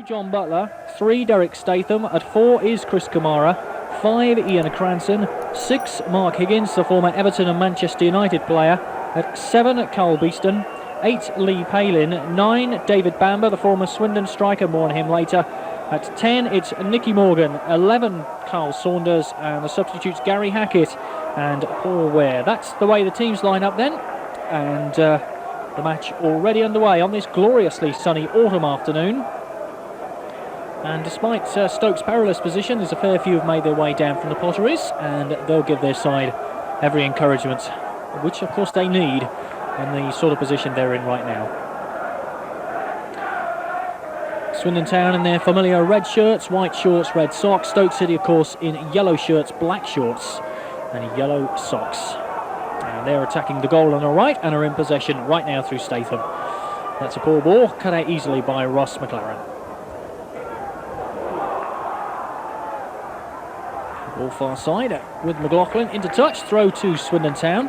John Butler. 3, Derek Statham. At 4 is Chris Kamara. 5, Ian Cranson. 6, Mark Higgins, the former Everton and Manchester United player. At 7, Carl Beeston. 8, Lee Palin. 9, David Bamber, the former Swindon striker, more on him later. At 10, it's Nicky Morgan. 11, Carl Saunders, and the substitutes Gary Hackett and Paul Ware. That's the way the teams line up then, and the match already underway on this gloriously sunny autumn afternoon. And despite Stoke's perilous position, there's a fair few have made their way down from the Potteries, and they'll give their side every encouragement, which of course they need in the sort of position they're in right now. Swindon Town in their familiar red shirts, white shorts, red socks. Stoke City, of course, in yellow shirts, black shorts and yellow socks. And they're attacking the goal on the right and are in possession right now through Statham. That's a poor ball, cut out easily by Ross MacLaren. Ball far side with McLoughlin into touch, throw to Swindon Town.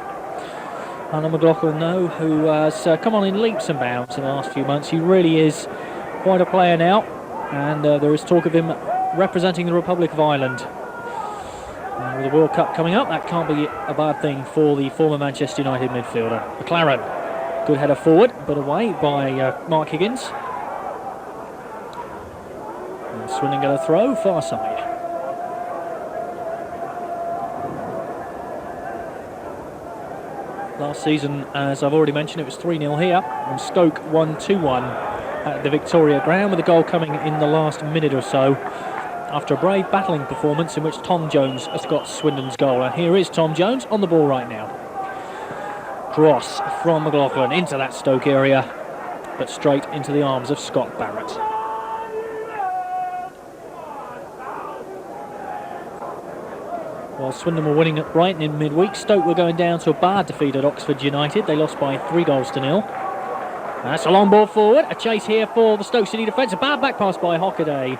And McLoughlin, though, who has come on in leaps and bounds in the last few months. He really is quite a player now, and there is talk of him representing the Republic of Ireland. And with the World Cup coming up, that can't be a bad thing for the former Manchester United midfielder. MacLaren, good header forward, but away by Mark Higgins. And Swindon going to throw, far side. Last season, as I've already mentioned, it was 3-0 here, and Stoke won 2-1 at the Victoria Ground, with the goal coming in the last minute or so after a brave battling performance in which Tom Jones has got Swindon's goal. And here is Tom Jones on the ball right now. Cross from McLoughlin into that Stoke area, but straight into the arms of Scott Barrett. While Swindon were winning at Brighton in midweek, Stoke were going down to a bad defeat at Oxford United. They lost by 3-0. That's a long ball forward, a chase here for the Stoke City defence, a bad back pass by Hockaday,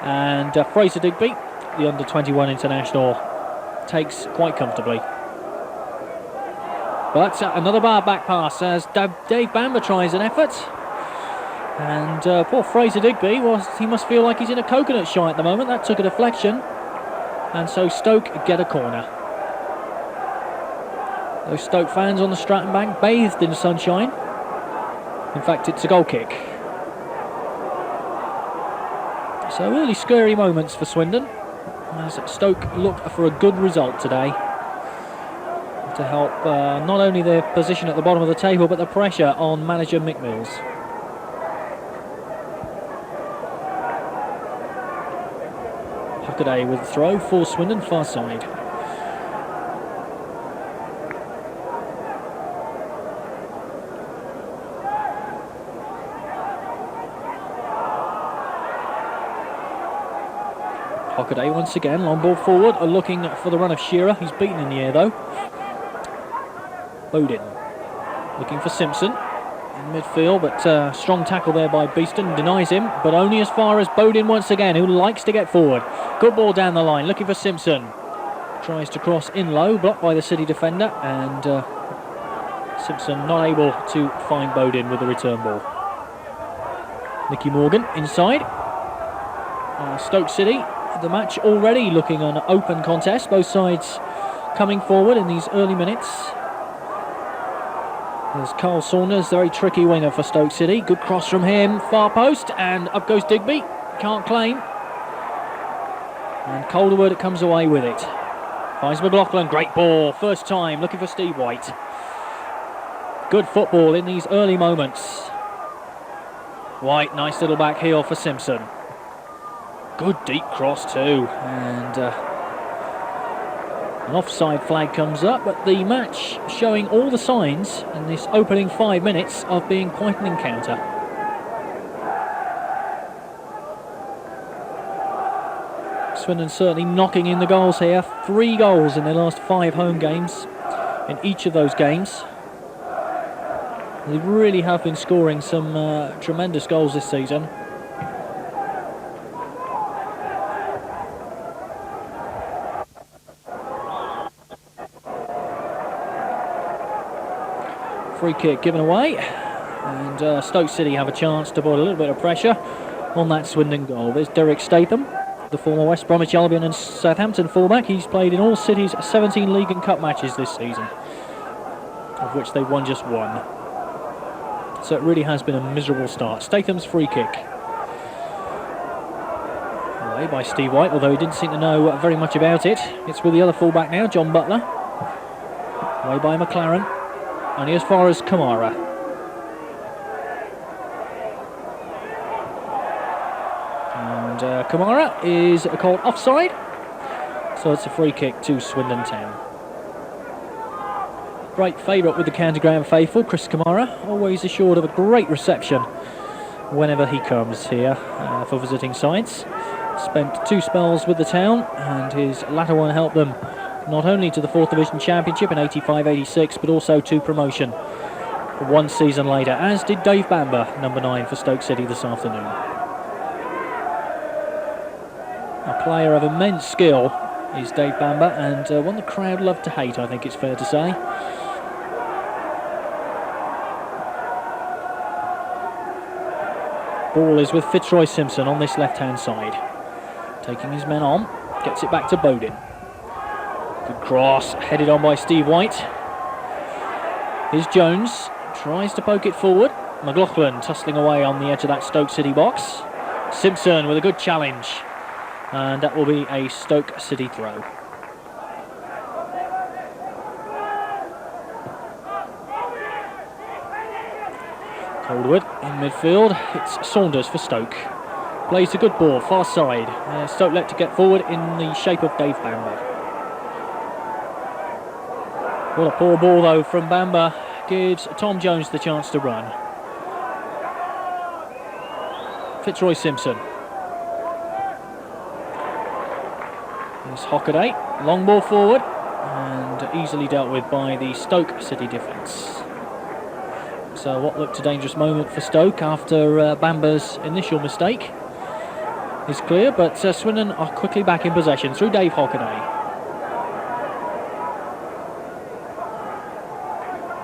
and Fraser Digby, the under-21 international, takes quite comfortably. But another bad back pass as Dave Bamber tries an effort, and poor Fraser Digby, he must feel like he's in a coconut shy at the moment. That took a deflection, and so Stoke get a corner. Those Stoke fans on the Stratton Bank bathed in the sunshine. In fact, it's a goal kick. So really scary moments for Swindon as Stoke look for a good result today to help not only their position at the bottom of the table, but the pressure on manager Mick Mills. Hockaday with the throw for Swindon, far side. Hockaday once again, long ball forward, looking for the run of Shearer. He's beaten in the air though. Bodin looking for Simpson in midfield, but strong tackle there by Beeston, denies him, but only as far as Bodin once again, who likes to get forward. Good ball down the line, looking for Simpson. Tries to cross in low, blocked by the City defender, and Simpson not able to find Bodin with the return ball. Nicky Morgan inside. Stoke City, the match already looking an open contest, both sides coming forward in these early minutes. There's Carl Saunders, very tricky winger for Stoke City. Good cross from him, far post, and up goes Digby. Can't claim. And Calderwood comes away with it. Finds McLoughlin, great ball, first time, looking for Steve White. Good football in these early moments. White, nice little back heel for Simpson. Good deep cross too, and an offside flag comes up, but the match showing all the signs in this opening 5 minutes of being quite an encounter. Swindon certainly knocking in the goals here. 3 goals in their last 5 home games. In each of those games, they really have been scoring some tremendous goals this season. Free kick given away, and Stoke City have a chance to put a little bit of pressure on that Swindon goal. There's Derek Statham, the former West Bromwich Albion and Southampton fullback. He's played in all City's 17 League and Cup matches this season, of which they've won just one. So it really has been a miserable start. Statham's free kick. Away by Steve White, although he didn't seem to know very much about it. It's with the other fullback now, John Butler. Away by MacLaren. Only as far as Kamara. And Kamara is called offside. So it's a free kick to Swindon Town. Great favourite with the County Ground faithful, Chris Kamara, always assured of a great reception whenever he comes here for visiting sides. Spent 2 spells with the town, and his latter one helped them not only to the 4th Division Championship in 85-86, but also to promotion 1 season later, as did Dave Bamber, number 9 for Stoke City this afternoon. A player of immense skill is Dave Bamber, and one the crowd love to hate, I think it's fair to say. Ball is with Fitzroy Simpson on this left-hand side. Taking his men on, gets it back to Bodin. Good cross, headed on by Steve White. Here's Jones, tries to poke it forward. McLoughlin tussling away on the edge of that Stoke City box. Simpson with a good challenge. And that will be a Stoke City throw. Calderwood in midfield. It's Saunders for Stoke. Plays a good ball, far side. Stoke let to get forward in the shape of Dave Bamber. What a poor ball though from Bamber. Gives Tom Jones the chance to run. Fitzroy Simpson. There's Hockaday. Long ball forward. And easily dealt with by the Stoke City defence. So what looked a dangerous moment for Stoke after Bamber's initial mistake is clear, but Swindon are quickly back in possession through Dave Hockaday.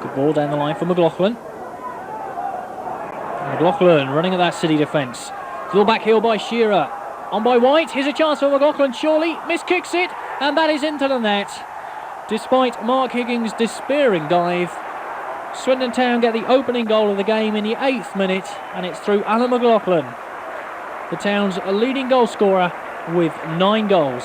Good ball down the line for McLoughlin. McLoughlin running at that City defence. Little back heel by Shearer. On by White. Here's a chance for McLoughlin. Surely miskicks it, and that is into the net. Despite Mark Higgins' despairing dive, Swindon Town get the opening goal of the game in the 8th minute, and it's through Alan McLoughlin, the town's leading goal scorer with 9 goals.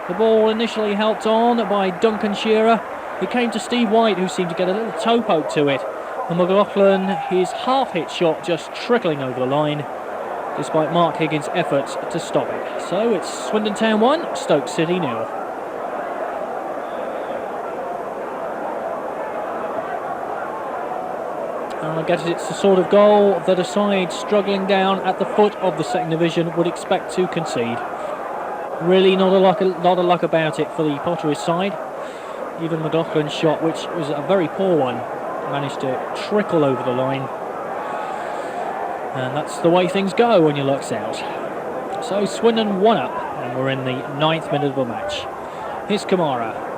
The ball initially helped on by Duncan Shearer. It came to Steve White, who seemed to get a little toe poke to it, and McLoughlin, his half-hit shot just trickling over the line, despite Mark Higgins' efforts to stop it. So it's Swindon Town 1, Stoke City 0. I guess it's the sort of goal that a side struggling down at the foot of the 2nd Division would expect to concede. Really not a lot of luck about it for the Potteries side. Even McLaughlin's shot, which was a very poor one, managed to trickle over the line. And that's the way things go when your luck's out. So Swindon 1 up, and we're in the 9th minute of the match. Here's Kamara.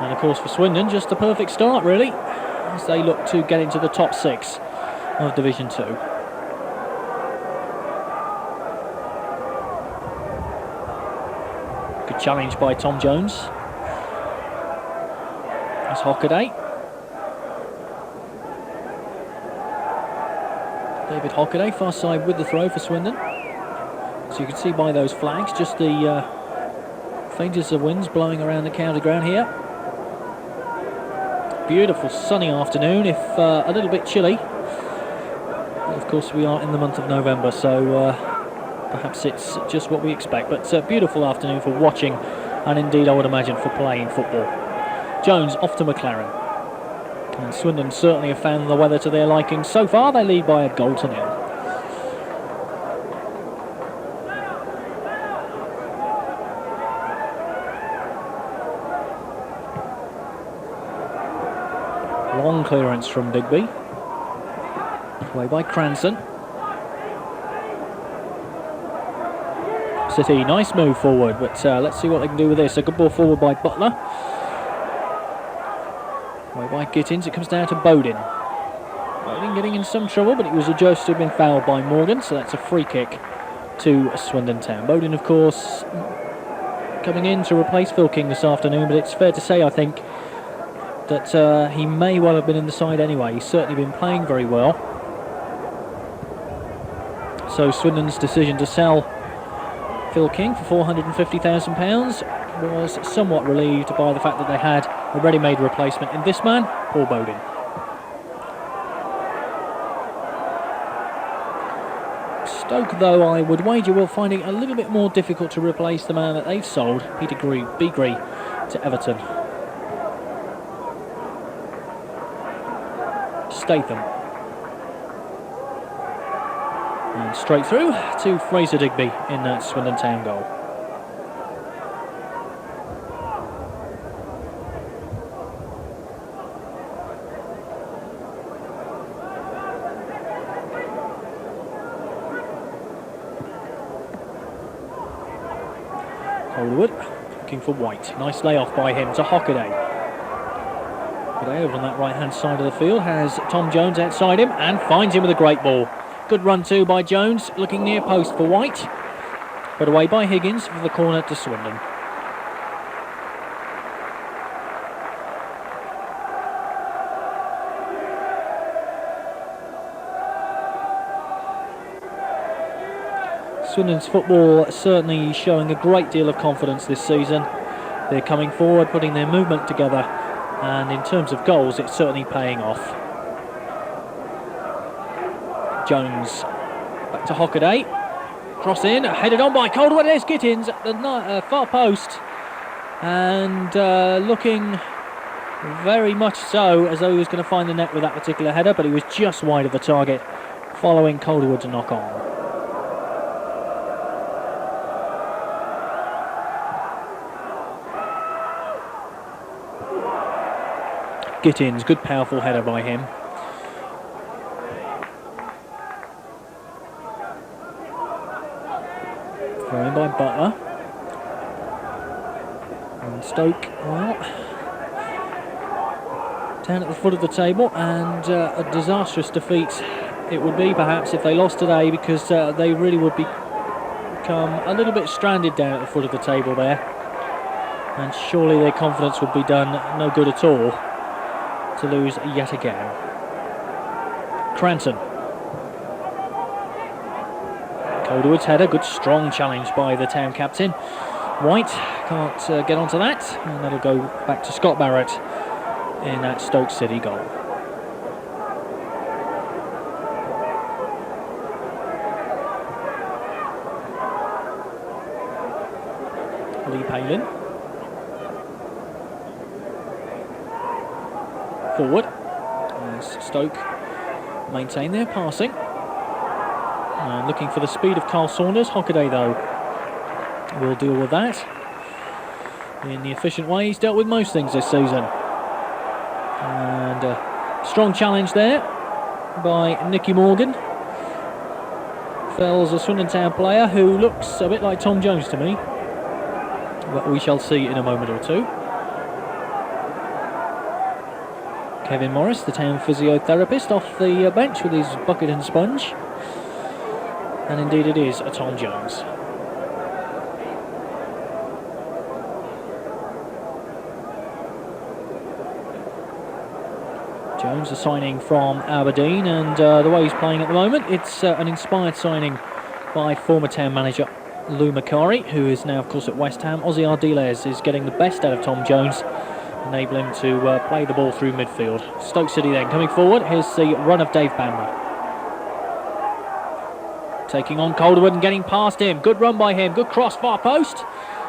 And of course for Swindon, just the perfect start really, as they look to get into the top 6 of Division 2. Good challenge by Tom Jones. That's Hockaday. David Hockaday, far side with the throw for Swindon. So you can see by those flags, just the faintest of winds blowing around the county ground here. Beautiful sunny afternoon, if a little bit chilly. Of course we are in the month of November, so perhaps it's just what we expect, but beautiful afternoon for watching, and indeed I would imagine for playing football. Jones off to MacLaren, and Swindon certainly have found the weather to their liking so far. They lead by a 1-0. Long clearance from Digby. Play by Cranson. City, nice move forward, but let's see what they can do with this. A good ball forward by Butler. Away by Gittens, it comes down to Bodin. Bodin getting in some trouble, but it was adjudged to have been fouled by Morgan, so that's a free kick to Swindon Town. Bodin, of course, coming in to replace Phil King this afternoon, but it's fair to say, I think, that he may well have been in the side anyway. He's certainly been playing very well. So Swindon's decision to sell Phil King for £450,000 was somewhat relieved by the fact that they had a ready-made replacement in this man, Paul Bodin. Stoke, though, I would wager, will find it a little bit more difficult to replace the man that they've sold, Peter Begree, to Everton. Statham. And straight through to Fraser Digby in that Swindon Town goal. Calderwood looking for White. Nice layoff by him to Hockaday. Hockaday over on that right hand side of the field has Tom Jones outside him and finds him with a great ball. Good run too by Jones, looking near post for White. Put away by Higgins for the corner to Swindon. Swindon's football certainly showing a great deal of confidence this season. They're coming forward, putting their movement together, and in terms of goals, it's certainly paying off. Jones back to Hockaday. Cross in, headed on by Calderwood. There's Gittens at the far post, and looking very much so as though he was going to find the net with that particular header, but he was just wide of the target, following Calderwood to knock on. Gittens, good powerful header by him. Throw in by Butler. And Stoke, well, down at the foot of the table, and a disastrous defeat it would be perhaps if they lost today, because they really would become a little bit stranded down at the foot of the table there, and surely their confidence would be done no good at all to lose yet again. Cranson. Calderwood's header, good strong challenge by the town captain. White can't get onto that, and that'll go back to Scott Barrett in that Stoke City goal. Palin. Forward as Stoke maintain their passing. And looking for the speed of Carl Saunders. Hockaday, though, will deal with that in the efficient way he's dealt with most things this season. And a strong challenge there by Nicky Morgan. Fells a Swindon Town player who looks a bit like Tom Jones to me, but we shall see in a moment or two. Kevin Morris, the town physiotherapist, off the bench with his bucket and sponge. And indeed it is a Tom Jones. Jones, a signing from Aberdeen, and the way he's playing at the moment, it's an inspired signing by former town manager Lou Macari, who is now, of course, at West Ham. Ozzy Ardiles is getting the best out of Tom Jones, enabling him to play the ball through midfield. Stoke City then coming forward. Here's the run of Dave Bamber. Taking on Calderwood and getting past him. Good run by him. Good cross, far post.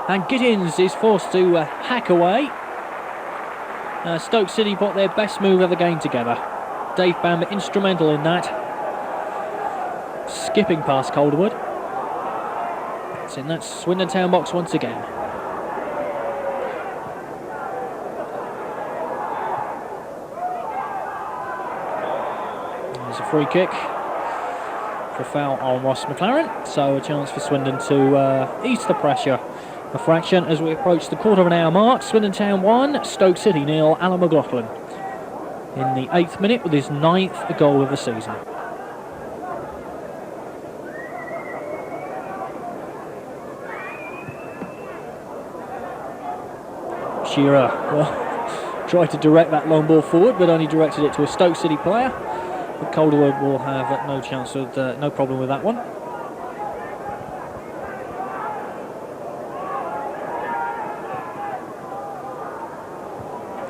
And Gittens is forced to hack away. Stoke City put their best move of the game together. Dave Bamber instrumental in that. Skipping past Calderwood. It's in that Swindon Town box once again. There's a free kick for foul on Ross MacLaren, so a chance for Swindon to ease the pressure a fraction as we approach the quarter of an hour mark. Swindon Town 1, Stoke City 0, Alan McLoughlin. in the 8th minute with his 9th goal of the season. Shearer, well, tried to direct that long ball forward, but only directed it to a Stoke City player. But Calderwood will have no chance with, no problem with that one.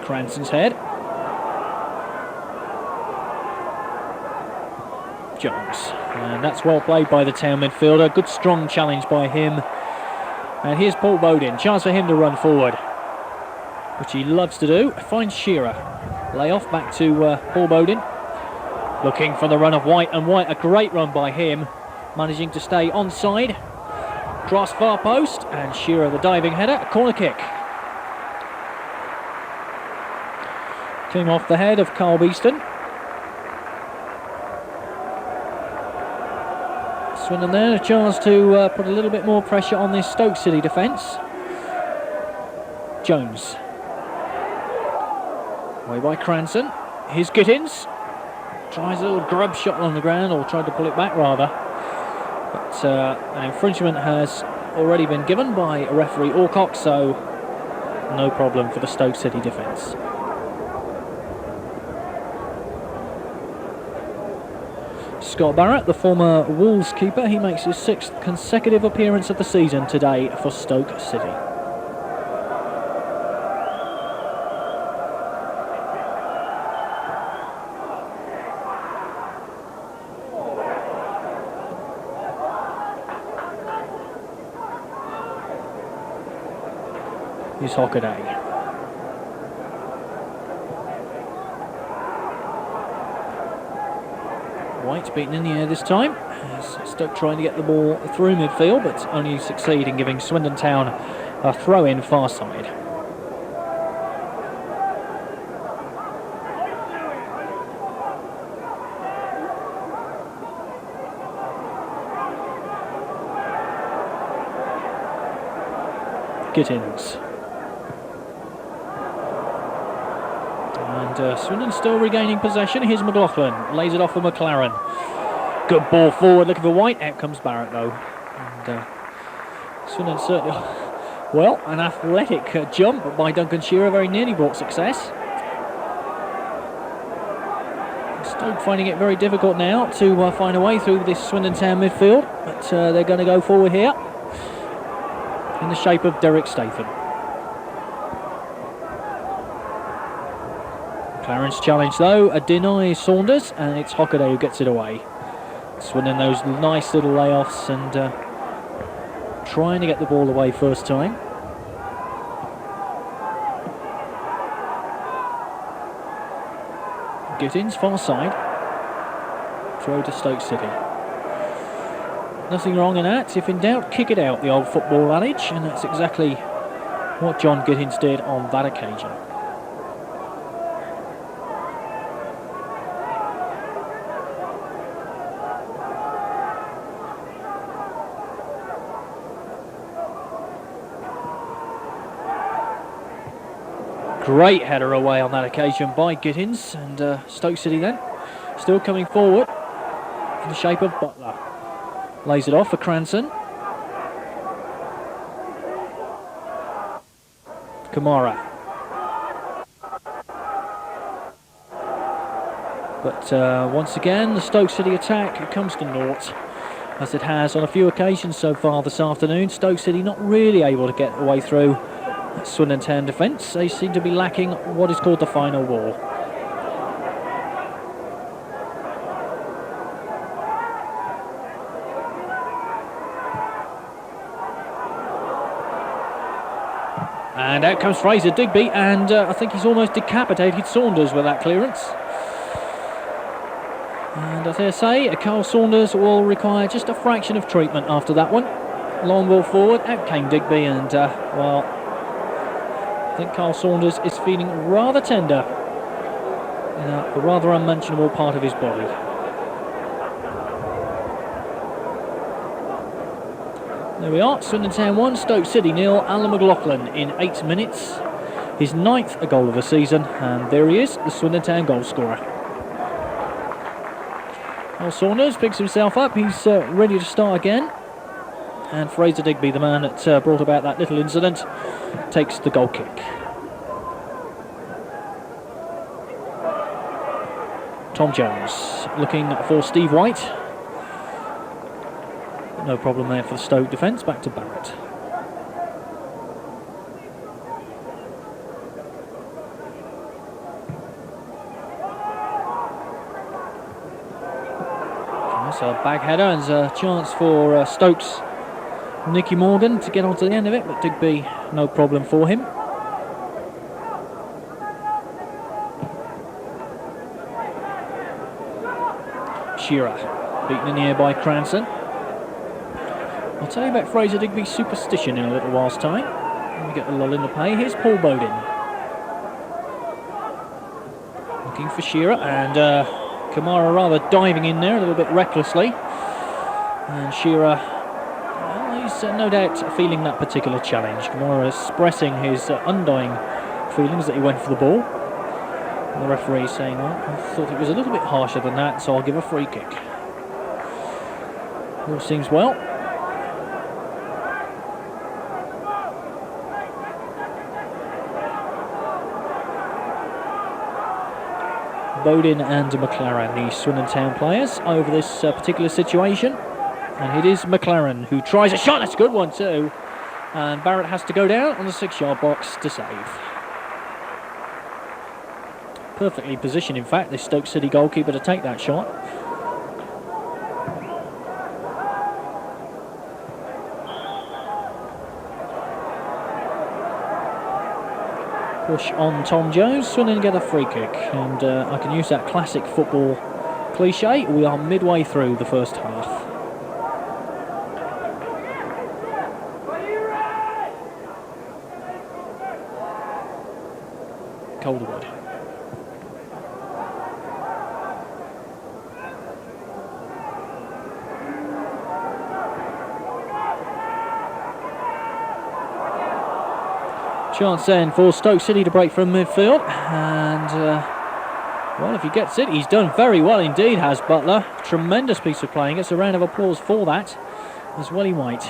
Cranson's head. Jones, and that's well played by the town midfielder. Good strong challenge by him. And here's Paul Bodin, chance for him to run forward, which he loves to do. Finds Shearer. Lay off back to Paul Bodin. Looking for the run of White, and White, a great run by him, managing to stay onside. Cross far post, and Shearer the diving header, a corner kick. Came off the head of Carl Beeston. Swindon there, a chance to put a little bit more pressure on this Stoke City defence. Jones. Away by Cranson. Here's Gittens. Tries a little grub shot on the ground, or tried to pull it back rather. But an infringement has already been given by referee Alcock, so no problem for the Stoke City defence. Scott Barrett, the former Wolves keeper, he makes his 6th consecutive appearance of the season today for Stoke City. Here's Hockaday. White's beaten in the air this time. As Stoke trying to get the ball through midfield, but only succeed in giving Swindon Town a throw-in far side. Gittens. And Swindon still regaining possession. Here's McLoughlin, lays it off for MacLaren. Good ball forward, looking for White. Out comes Barrett though. And Swindon certainly, well, an athletic jump by Duncan Shearer very nearly brought success. Stoke finding it very difficult now to find a way through this Swindon Town midfield, but they're going to go forward here in the shape of Derek Statham. McLaren's challenge though denies Saunders, and it's Hockaday who gets it away. Swindon those nice little layoffs and trying to get the ball away first time. Gittens far side. Throw to Stoke City. Nothing wrong in that. If in doubt, kick it out, the old football adage, and that's exactly what John Gittens did on that occasion. Great header away on that occasion by Gittens, and Stoke City then still coming forward in the shape of Butler. Lays it off for Cranson. Kamara. But once again, the Stoke City attack comes to naught, as it has on a few occasions so far this afternoon. Stoke City not really able to get away through Swindon Town defence. They seem to be lacking what is called the final wall. And out comes Fraser Digby, and I think he's almost decapitated Saunders with that clearance. And I dare say, Carl Saunders will require just a fraction of treatment after that one. Long ball forward, out came Digby, and well, I think Carl Saunders is feeling rather tender in a rather unmentionable part of his body. There we are, Swindon Town 1, Stoke City 0, Alan McLoughlin in 8 minutes. his 9th goal of the season, and there he is, the Swindon Town goal scorer. Well, Saunders picks himself up, he's ready to start again, and Fraser Digby, the man that brought about that little incident, takes the goal kick. Tom Jones looking for Steve White. No problem there for the Stoke defence. Back to Barrett. So a bag header and a chance for Stoke's Nicky Morgan to get onto the end of it, but Digby, no problem for him. Shearer, beaten in the air by Cranson. I'll tell you about Fraser Digby's superstition in a little while's time. Let me get the lull in the pay. Here's Paul Bodin. Looking for Shearer, and Kamara rather diving in there a little bit recklessly. And Shearer, well, he's no doubt feeling that particular challenge. Kamara expressing his undying feelings that he went for the ball. And the referee saying, well, I thought it was a little bit harsher than that, so I'll give a free kick. All seems well. Bodin and MacLaren, the Swindon Town players, over this particular situation. And it is MacLaren who tries a shot. That's a good one too. And Barrett has to go down on the 6-yard box to save. Perfectly positioned, in fact, this Stoke City goalkeeper to take that shot. Push on Tom Jones, Swindon get a free kick, and I can use that classic football cliche. We are midway through the first half. Calderwood. Chance then for Stoke City to break from midfield, and well, if he gets it, he's done very well indeed, has Butler. Tremendous piece of playing. It's a round of applause for that, as well he might.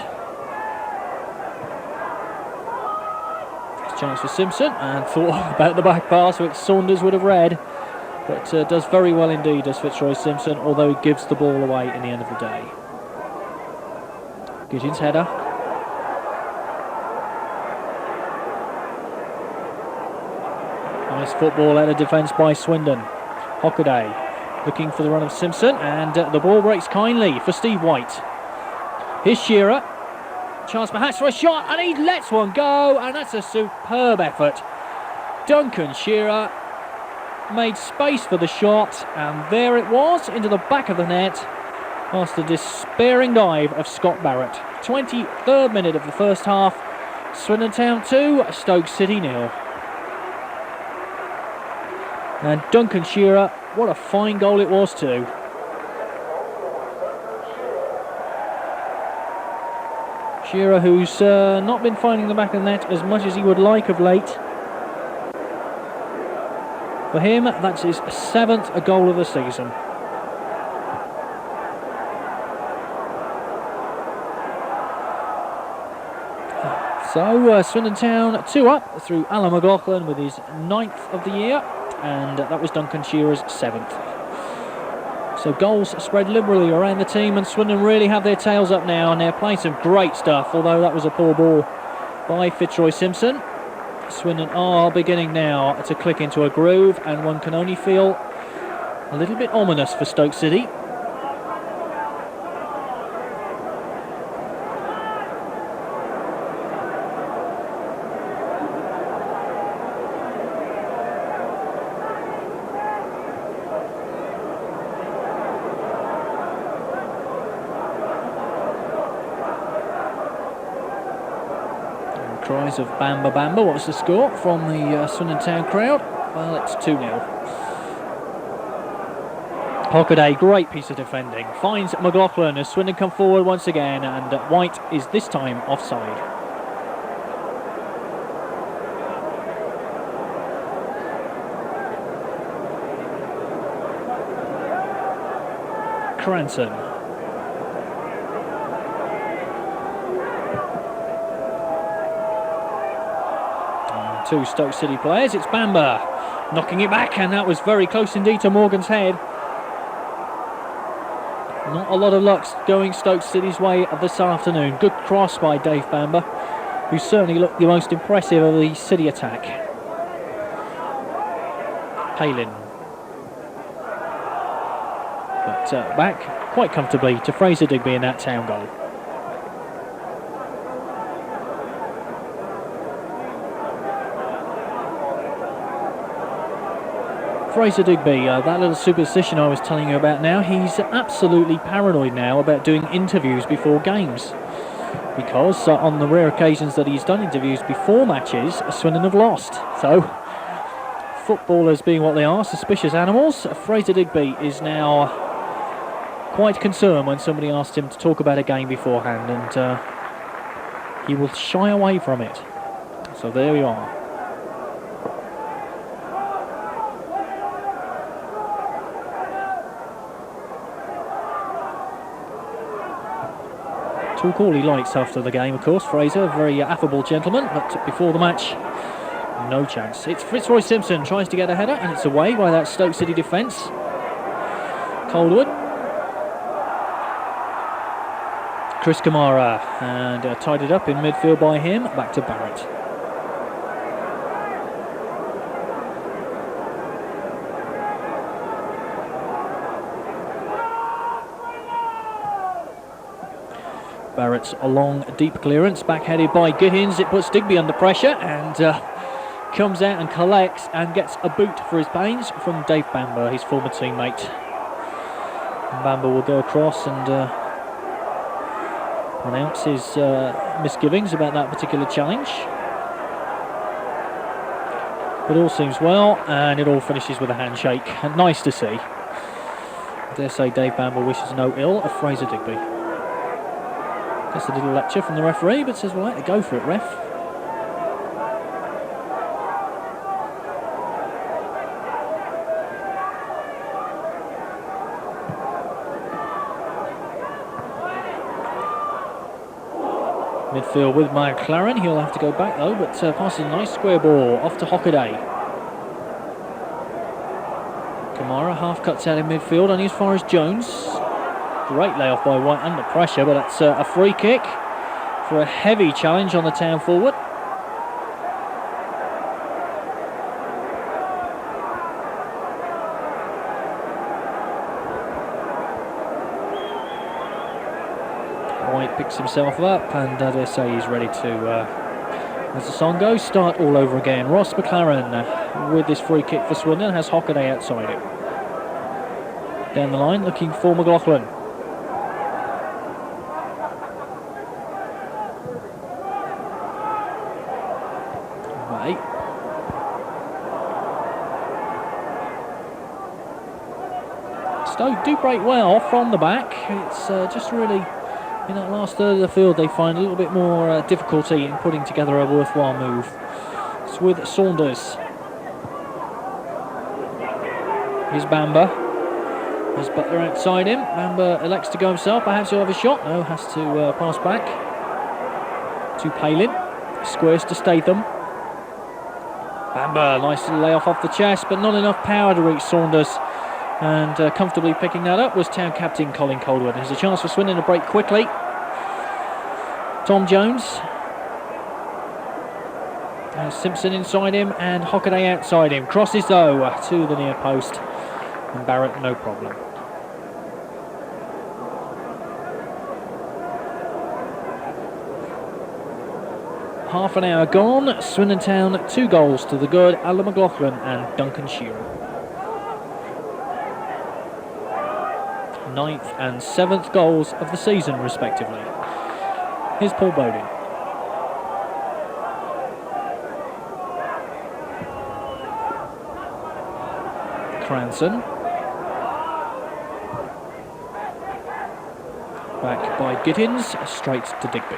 Chance for Simpson, and thought about the back pass which Saunders would have read, but does very well indeed, does Fitzroy Simpson, although he gives the ball away in the end of the day. Gittens header. Nice football out of defence by Swindon. Hockaday looking for the run of Simpson, and the ball breaks kindly for Steve White. Here's Shearer. Chance perhaps for a shot, and he lets one go, and that's a superb effort. Duncan Shearer made space for the shot, and there it was, into the back of the net, past the despairing dive of Scott Barrett. 23rd minute of the first half. Swindon Town 2, Stoke City 0. And Duncan Shearer, what a fine goal it was too. Shearer, who's not been finding the back of the net as much as he would like of late. For him, that's his 7th goal of the season. So Swindon Town 2 up through Alan McLoughlin with his 9th of the year. And that was Duncan Shearer's 7th. So goals spread liberally around the team, and Swindon really have their tails up now, and they're playing some great stuff, although that was a poor ball by Fitzroy Simpson. Swindon are beginning now to click into a groove, and one can only feel a little bit ominous for Stoke City. Cries of Bamber, Bamber. What's the score from the Swindon Town crowd? Well, it's 2-0. Hockaday, great piece of defending. Finds McLoughlin as Swindon come forward once again, and White is this time offside. Cranson. Two Stoke City players. It's Bamber knocking it back, and that was very close indeed to Morgan's head. Not a lot of luck going Stoke City's way this afternoon. Good cross by Dave Bamber, who certainly looked the most impressive of the City attack. Palin. But back quite comfortably to Fraser Digby in that Town goal. Fraser Digby, that little superstition I was telling you about now, he's absolutely paranoid now about doing interviews before games. Because on the rare occasions that he's done interviews before matches, Swindon have lost. So, footballers being what they are, suspicious animals, Fraser Digby is now quite concerned when somebody asks him to talk about a game beforehand, and he will shy away from it. So there we are. Talk all he likes after the game, of course. Fraser, a very affable gentleman, but before the match, no chance. It's Fitzroy Simpson tries to get a header, and it's away by that Stoke City defence. Calderwood. Chris Kamara, and tied it up in midfield by him. Back to Barrett. Barrett's a long, deep clearance, back-headed by Gittens. It puts Digby under pressure and comes out and collects and gets a boot for his pains from Dave Bamber, his former teammate. And Bamber will go across and announce his misgivings about that particular challenge. But all seems well, and it all finishes with a handshake. And nice to see. I dare say Dave Bamber wishes no ill of Fraser Digby. Gets a little lecture from the referee, but says, well, go for it, ref. Midfield with MacLaren. He'll have to go back, though, but passes a nice square ball off to Hockaday. Kamara half cuts out in midfield, only as far as Jones. Great layoff by White under pressure, but that's a free kick for a heavy challenge on the Town forward. White picks himself up, and I dare say he's ready to, as the song goes, start all over again. Ross MacLaren with this free kick for Swindon has Hockaday outside it. Down the line, looking for McLoughlin. Stoke do break well from the back. It's just really in that last third of the field they find a little bit more difficulty in putting together a worthwhile move. It's with Saunders. Here's Bamber. There's Butler outside him. Bamber elects to go himself. Perhaps he'll have a shot. No, has to pass back to Palin. Squares to Statham. Bamber, nice little layoff off the chest, but not enough power to reach Saunders. And comfortably picking that up was Town captain Colin Calderwood. There's a chance for Swindon to break quickly. Tom Jones. Simpson inside him and Hockaday outside him. Crosses though to the near post. And Barrett no problem. Half an hour gone. Swindon Town 2 goals to the good. Alan McLoughlin and Duncan Shearer. 9th and 7th goals of the season, respectively. Here's Paul Bodin. Cranson. Back by Gittens, straight to Digby.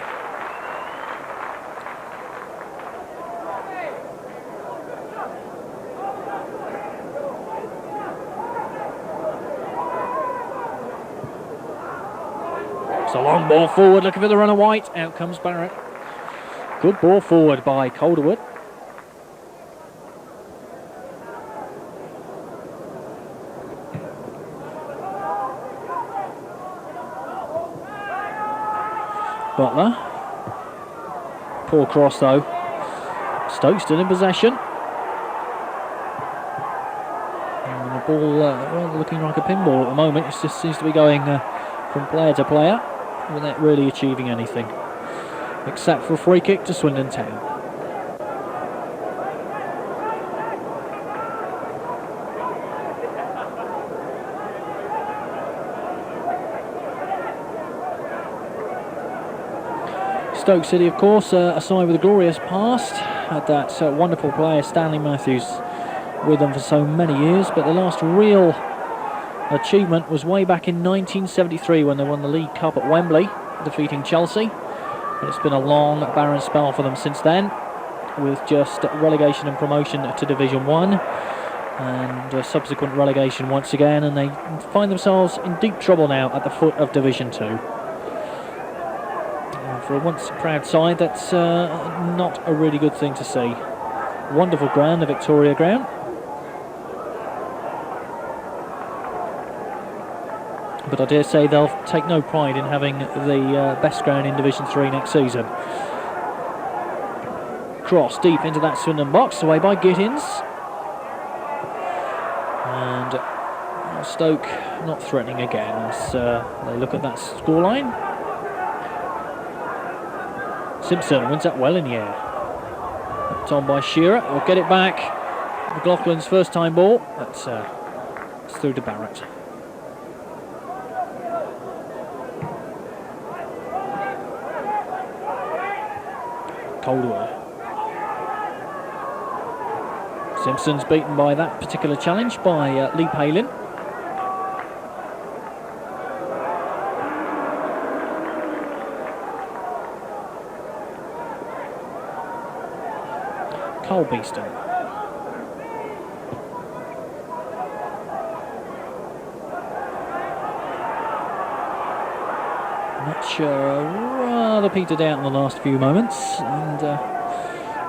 a long ball forward, looking for the runner White. Out comes Barrett. Good ball forward by Calderwood. Butler. Poor cross though. Stoke still in possession. And the ball rather looking like a pinball at the moment. It just seems to be going from player to player without really achieving anything. Except for a free kick to Swindon Town. Stoke City, of course, a side with a glorious past. Had that wonderful player Stanley Matthews with them for so many years, but the last real achievement was way back in 1973 when they won the League Cup at Wembley, defeating Chelsea. But it's been a long, barren spell for them since then, with just relegation and promotion to Division 1 and subsequent relegation once again, and they find themselves in deep trouble now at the foot of Division 2. For a once proud side, that's not a really good thing to see. Wonderful ground, the Victoria ground. But I dare say they'll take no pride in having the best ground in Division 3 next season. Cross deep into that Swindon box, away by Gittens. And Stoke not threatening again as they look at that scoreline. Simpson wins that well in the air. Hooked on by Shearer. Will get it back. McLaughlin's first time ball. That's it's through to Barrett. Calderwood. Simpson's beaten by that particular challenge by Lee Palin. Beeston. Match rather petered out in the last few moments, and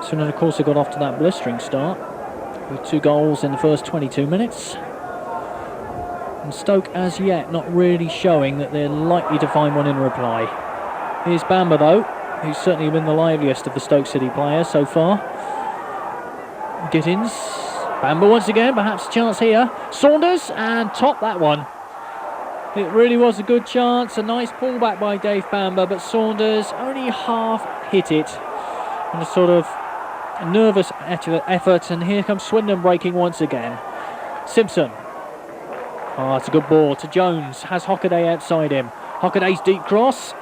Swindon, of course, they got off to that blistering start with 2 goals in the first 22 minutes. And Stoke, as yet, not really showing that they're likely to find one in reply. Here's Bamber, though, who's certainly been the liveliest of the Stoke City players so far. Gittens, Bamber once again, perhaps a chance here. Saunders, and top that one. It really was a good chance, a nice pullback by Dave Bamber, but Saunders only half hit it in a sort of nervous effort, and here comes Swindon breaking once again. Simpson. Oh, it's a good ball to Jones, has Hockaday outside him. Hockaday's deep cross,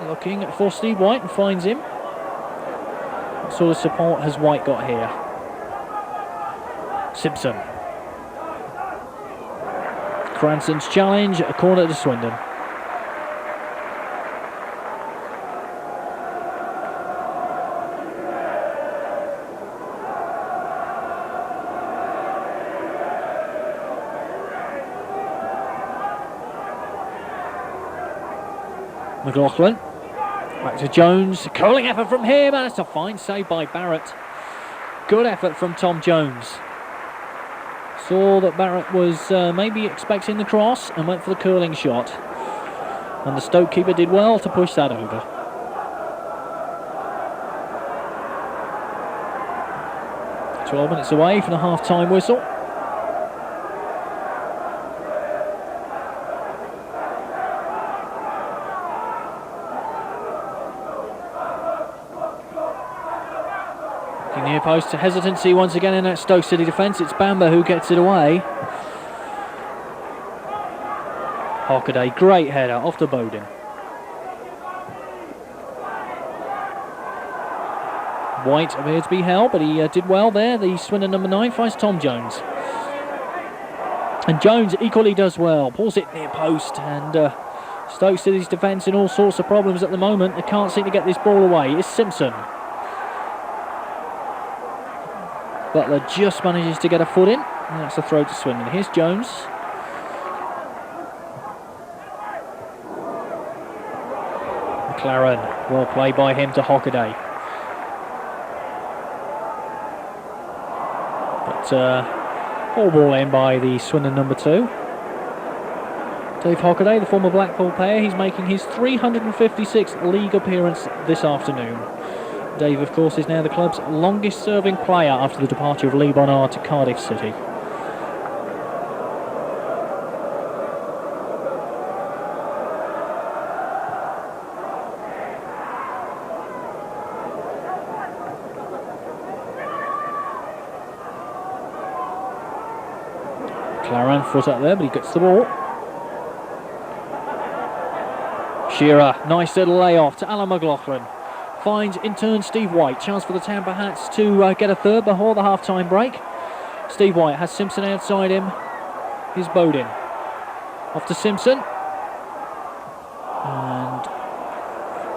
looking for Steve White and finds him. What sort of support has White got here? Simpson. Cranson's challenge, a corner to Swindon. McLoughlin. Back to Jones. Curling effort from him, and it's a fine save by Barrett. Good effort from Tom Jones. Saw that Barrett was maybe expecting the cross and went for the curling shot. And the Stoke keeper did well to push that over. – 12 minutes away from the half-time whistle. Near post to hesitancy once again in that Stoke City defence. It's Bamber who gets it away. Hockaday, great header off to Bodin. White appeared to be held, but he did well there. The Swindon number 9 finds Tom Jones. And Jones equally does well. Pulls it near post, and Stoke City's defence in all sorts of problems at the moment. They can't seem to get this ball away. It's Simpson. Butler just manages to get a foot in, and that's a throw to Swindon. Here's Jones. MacLaren, well played by him to Hockaday. But all ball in by the Swindon number 2. Dave Hockaday, the former Blackpool player, he's making his 356th league appearance this afternoon. Dave, of course, is now the club's longest serving player after the departure of Lee Bonnard to Cardiff City. McLaren foot up there, but he gets the ball. Shearer, nice little layoff to Alan McLoughlin. Finds in turn Steve White. Chance for the Tampa Hats to get a third before the half-time break. Steve White has Simpson outside him. Here's Bodin. Off to Simpson. And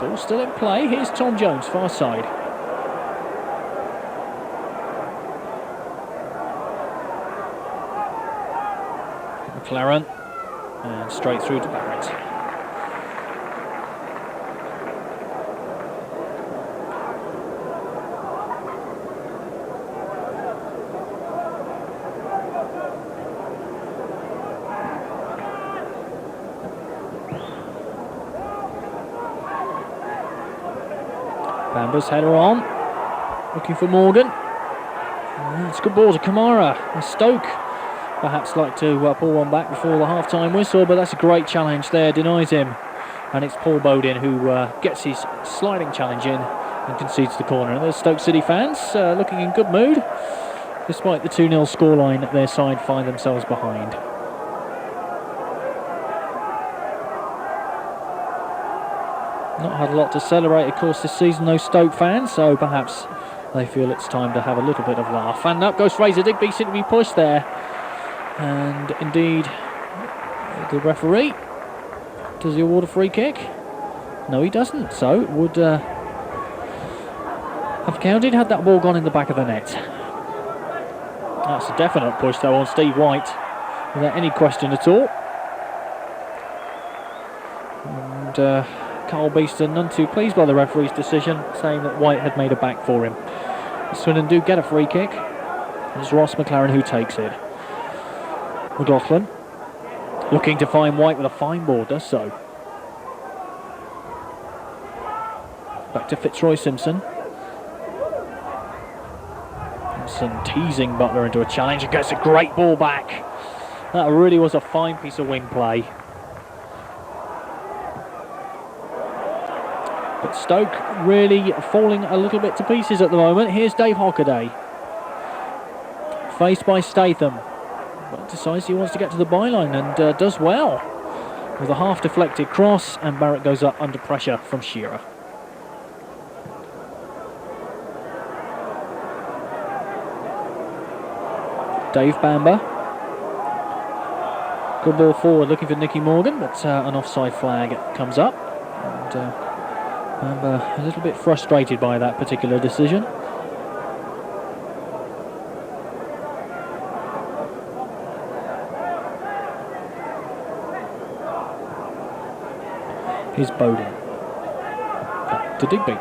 ball still in play. Here's Tom Jones, far side. MacLaren. And straight through to Barrett. Bamber's header on, looking for Morgan. It's a good ball to Kamara. And Stoke perhaps like to pull one back before the half-time whistle, but that's a great challenge there, denies him. And it's Paul Bodin who gets his sliding challenge in and concedes the corner. And there's Stoke City fans looking in good mood, despite the 2-0 scoreline their side find themselves behind. Not had a lot to celebrate, of course, this season, those Stoke fans, so perhaps they feel it's time to have a little bit of laugh. And up goes Fraser. Digby seemed to be pushed there. And indeed, the referee, does he award a free kick? No, he doesn't, so it would have counted had that ball gone in the back of the net. That's a definite push, though, on Steve White, without any question at all. And Carl Beeston, none too pleased by the referee's decision, saying that White had made a back for him. Swindon do get a free kick. It's Ross MacLaren who takes it. McLoughlin looking to find White with a fine ball, does so. Back to Fitzroy Simpson. Simpson teasing Butler into a challenge and gets a great ball back. That really was a fine piece of wing play. But Stoke really falling a little bit to pieces at the moment. Here's Dave Hockaday, faced by Statham, but decides he wants to get to the byline and does well with a half-deflected cross, and Barrett goes up under pressure from Shearer. Dave Bamber, good ball forward, looking for Nicky Morgan, but an offside flag comes up, and Bamber a little bit frustrated by that particular decision. Here's Bodin. Back to Digby.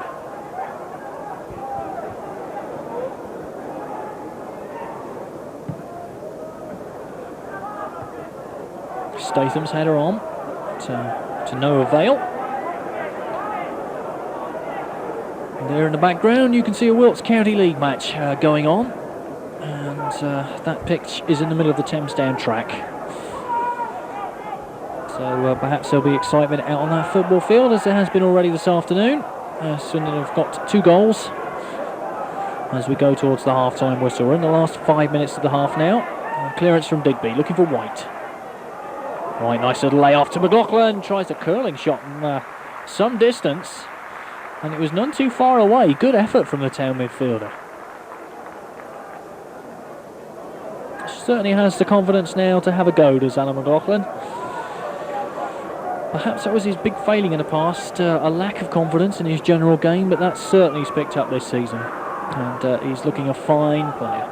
Statham's header on to no avail. And there in the background you can see a Wilts County League match going on, and that pitch is in the middle of the Thames Down track. So perhaps there'll be excitement out on that football field, as there has been already this afternoon. Swindon have got 2 goals as we go towards the half-time whistle. We're in the last 5 minutes of the half now. Clearance from Digby, looking for White. Right, nice little layoff to McLoughlin. Tries a curling shot from some distance, and it was none too far away. Good effort from the town midfielder. Certainly has the confidence now to have a go, does Alan McLoughlin. Perhaps that was his big failing in the past, a lack of confidence in his general game, but that's certainly he's picked up this season. And he's looking a fine player.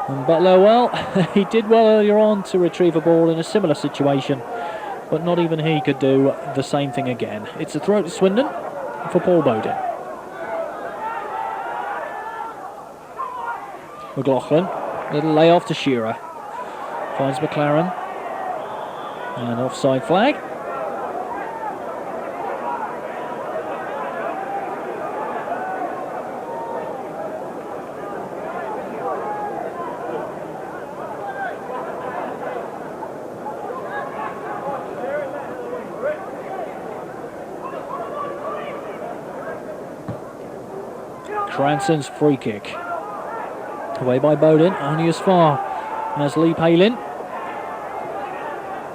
And Butler, well, he did well earlier on to retrieve a ball in a similar situation, but not even he could do the same thing again. It's a throw to Swindon for Paul Bodin. McLoughlin, little layoff to Shearer. Finds MacLaren. And offside flag. Cranson's free kick. Away by Bodin, only as far as Lee Palin.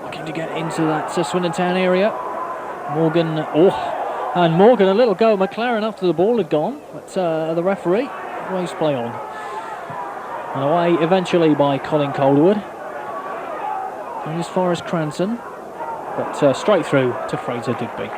Looking to get into that Swindon Town area. Morgan, and Morgan, a little go at MacLaren after the ball had gone, but the referee raised play on. And away eventually by Colin Calderwood. And as far as Cranson, but straight through to Fraser Digby.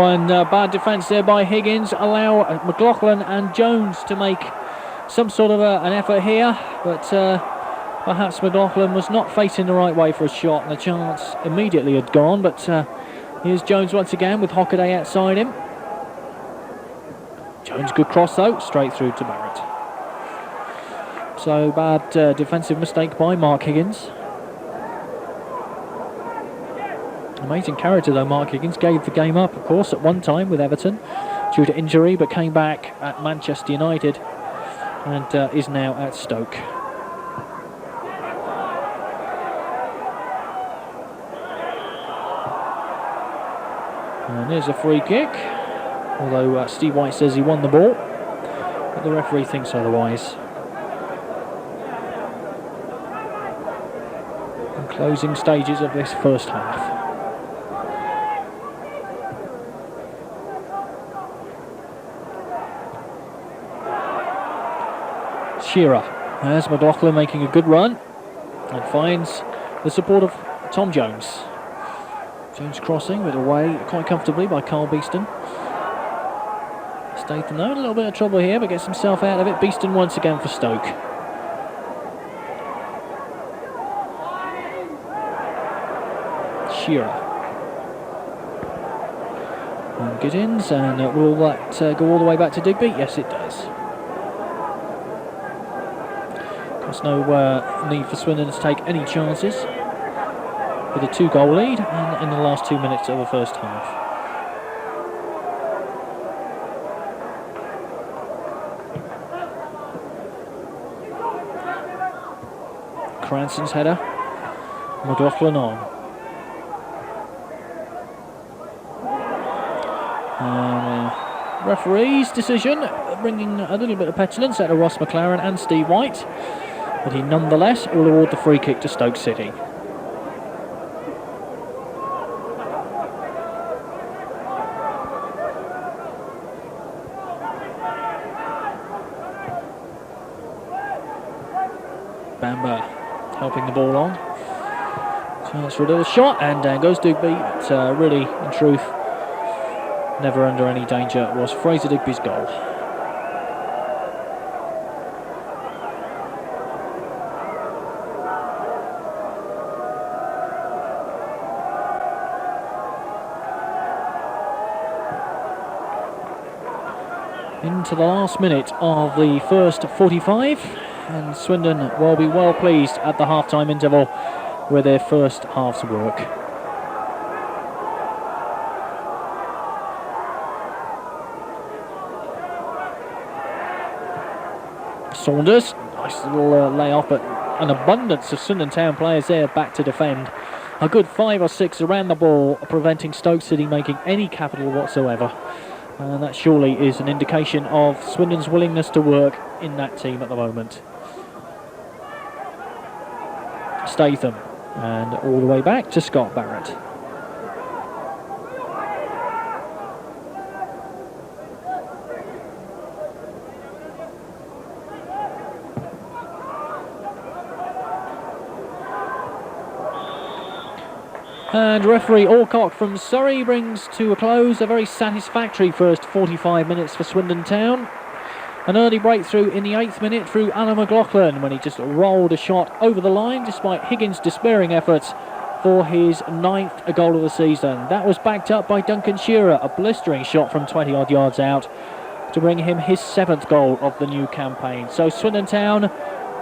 And bad defence there by Higgins. Allow McLoughlin and Jones to make some sort of an effort here, but perhaps McLoughlin was not facing the right way for a shot, and the chance immediately had gone. But here's Jones once again with Hockaday outside him. Jones, good cross though, straight through to Barrett. So bad defensive mistake by Mark Higgins. Amazing character though, Mark Higgins. Gave the game up, of course, at one time with Everton due to injury, but came back at Manchester United and is now at Stoke. And there's a free kick, although Steve White says he won the ball, but the referee thinks otherwise. And closing stages of this first half. Shearer, as McLoughlin making a good run and finds the support of Tom Jones. Jones crossing, but away quite comfortably by Carl Beeston. Statham though in a little bit of trouble here, but gets himself out of it. Beeston once again for Stoke. Shearer. And Gittens, and will that go all the way back to Digby? Yes, it does. There's no need for Swindon to take any chances with a 2-goal lead and in the last 2 minutes of the first half. Cranson's header. McLoughlin on. Referee's decision bringing a little bit of petulance out of Ross MacLaren and Steve White, but he nonetheless will award the free kick to Stoke City. Bamber helping the ball on. Chance for a little shot, and down goes Digby. But really, in truth, never under any danger was Fraser Digby's goal. Into the last minute of the first 45, and Swindon will be well pleased at the half-time interval with their first half's work. Saunders, nice little lay-off, but an abundance of Swindon Town players there back to defend. A good 5 or 6 around the ball, preventing Stoke City making any capital whatsoever. And that surely is an indication of Swindon's willingness to work in that team at the moment. Statham, and all the way back to Scott Barrett. And referee Alcock from Surrey brings to a close a very satisfactory first 45 minutes for Swindon Town. An early breakthrough in the 8th minute through McLoughlin when he just rolled a shot over the line despite Higgins' despairing efforts for his 9th goal of the season. That was backed up by Duncan Shearer, a blistering shot from 20 odd yards out to bring him his 7th goal of the new campaign. So Swindon Town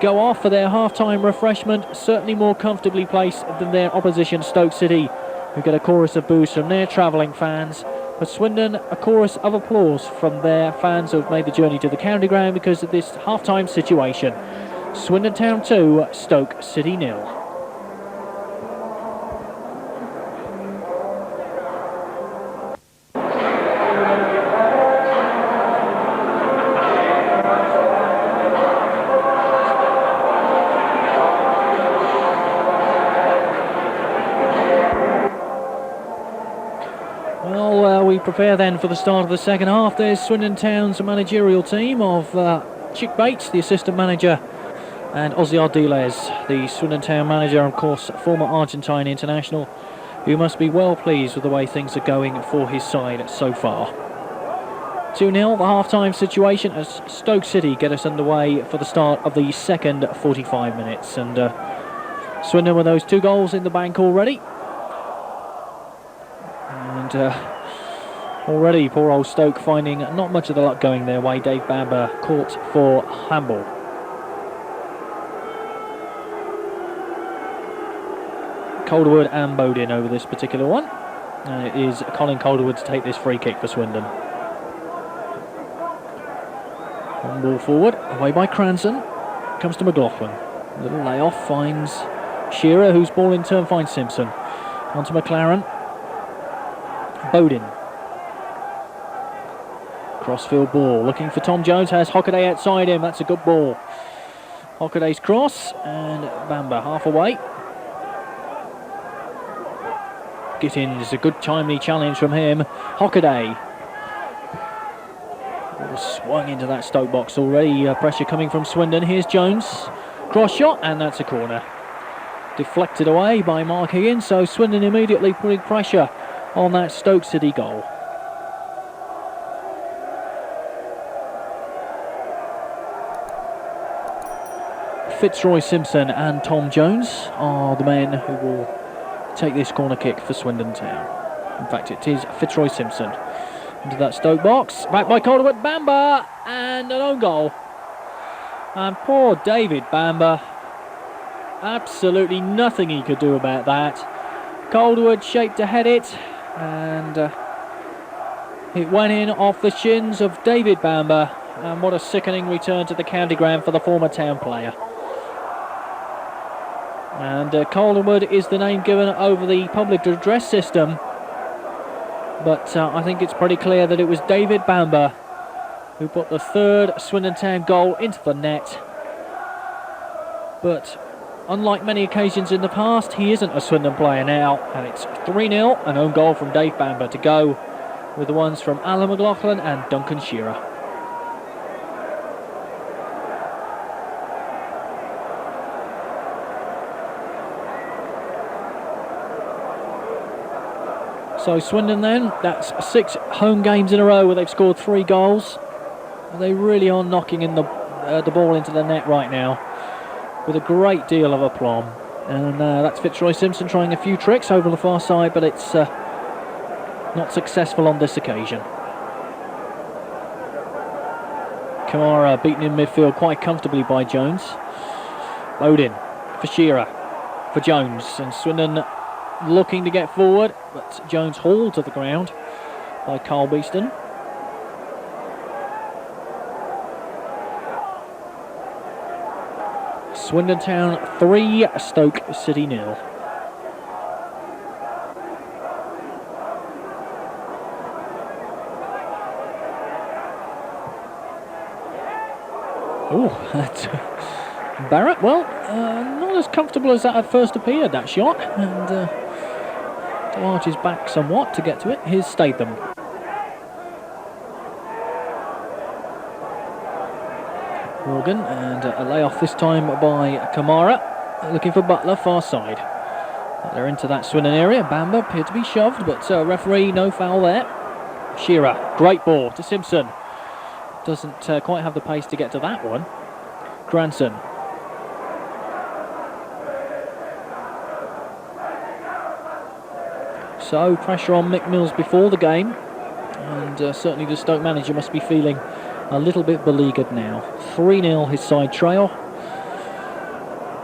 go off for their half-time refreshment, certainly more comfortably placed than their opposition Stoke City, who get a chorus of boos from their travelling fans. But Swindon, a chorus of applause from their fans who have made the journey to the county ground because of this half-time situation. Swindon Town 2, Stoke City 0. We prepare then for the start of the second half. There's Swindon Town's managerial team of Chick Bates, the assistant manager, and Ozzy Ardiles, the Swindon Town manager, and of course former Argentine international, who must be well pleased with the way things are going for his side so far. 2-0, the half-time situation as Stoke City get us underway for the start of the second 45 minutes. And Swindon with those 2 goals in the bank already. And already poor old Stoke finding not much of the luck going their way. Dave Bamber caught for handball. Calderwood and Bodin over this particular one. And it is Colin Calderwood to take this free kick for Swindon. One ball forward, away by Cranson. Comes to McLoughlin. A little layoff, finds Shearer, whose ball in turn finds Simpson. On to MacLaren. Bodin. Crossfield ball, looking for Tom Jones, has Hockaday outside him. That's a good ball. Hockaday's cross, and Bamber half away. Gittens, a good timely challenge from him. Hockaday. Swung into that Stoke box already. Pressure coming from Swindon. Here's Jones. Cross shot, and that's a corner. Deflected away by Mark Higgins, so Swindon immediately putting pressure on that Stoke City goal. Fitzroy Simpson and Tom Jones are the men who will take this corner kick for Swindon Town. In fact, it is Fitzroy Simpson. Into that Stoke box, back by Calderwood, Bamber, and an own goal. And poor David Bamber, absolutely nothing he could do about that. Calderwood shaped to head it, and it went in off the shins of David Bamber. And what a sickening return to the county ground for the former Town player. And Calderwood is the name given over the public address system, but I think it's pretty clear that it was David Bamber who put the 3rd Swindon Town goal into the net. But unlike many occasions in the past, he isn't a Swindon player now, and it's 3-0, an own goal from Dave Bamber to go with the ones from Alan McLoughlin and Duncan Shearer. So Swindon then, that's 6 home games in a row where they've scored 3 goals. They really are knocking in the ball into the net right now with a great deal of aplomb. And that's Fitzroy Simpson trying a few tricks over the far side, but it's not successful on this occasion. Kamara beaten in midfield quite comfortably by Jones. Bodin for Shearer, for Jones, and Swindon looking to get forward, but Jones hauled to the ground by Carl Beeston. Swindon Town 3, Stoke City 0. Oh, that's Barrett, well, not as comfortable as that had first appeared, that shot, and arches back somewhat to get to it. Here's Statham. Morgan, and a layoff this time by Kamara, looking for Butler, far side. They're into that Swindon area. Bamber appeared to be shoved, but referee, no foul there. Shearer, great ball to Simpson. Doesn't quite have the pace to get to that one. Cranson. So pressure on Mick Mills before the game, and certainly the Stoke manager must be feeling a little bit beleaguered now. 3-0 his side trail,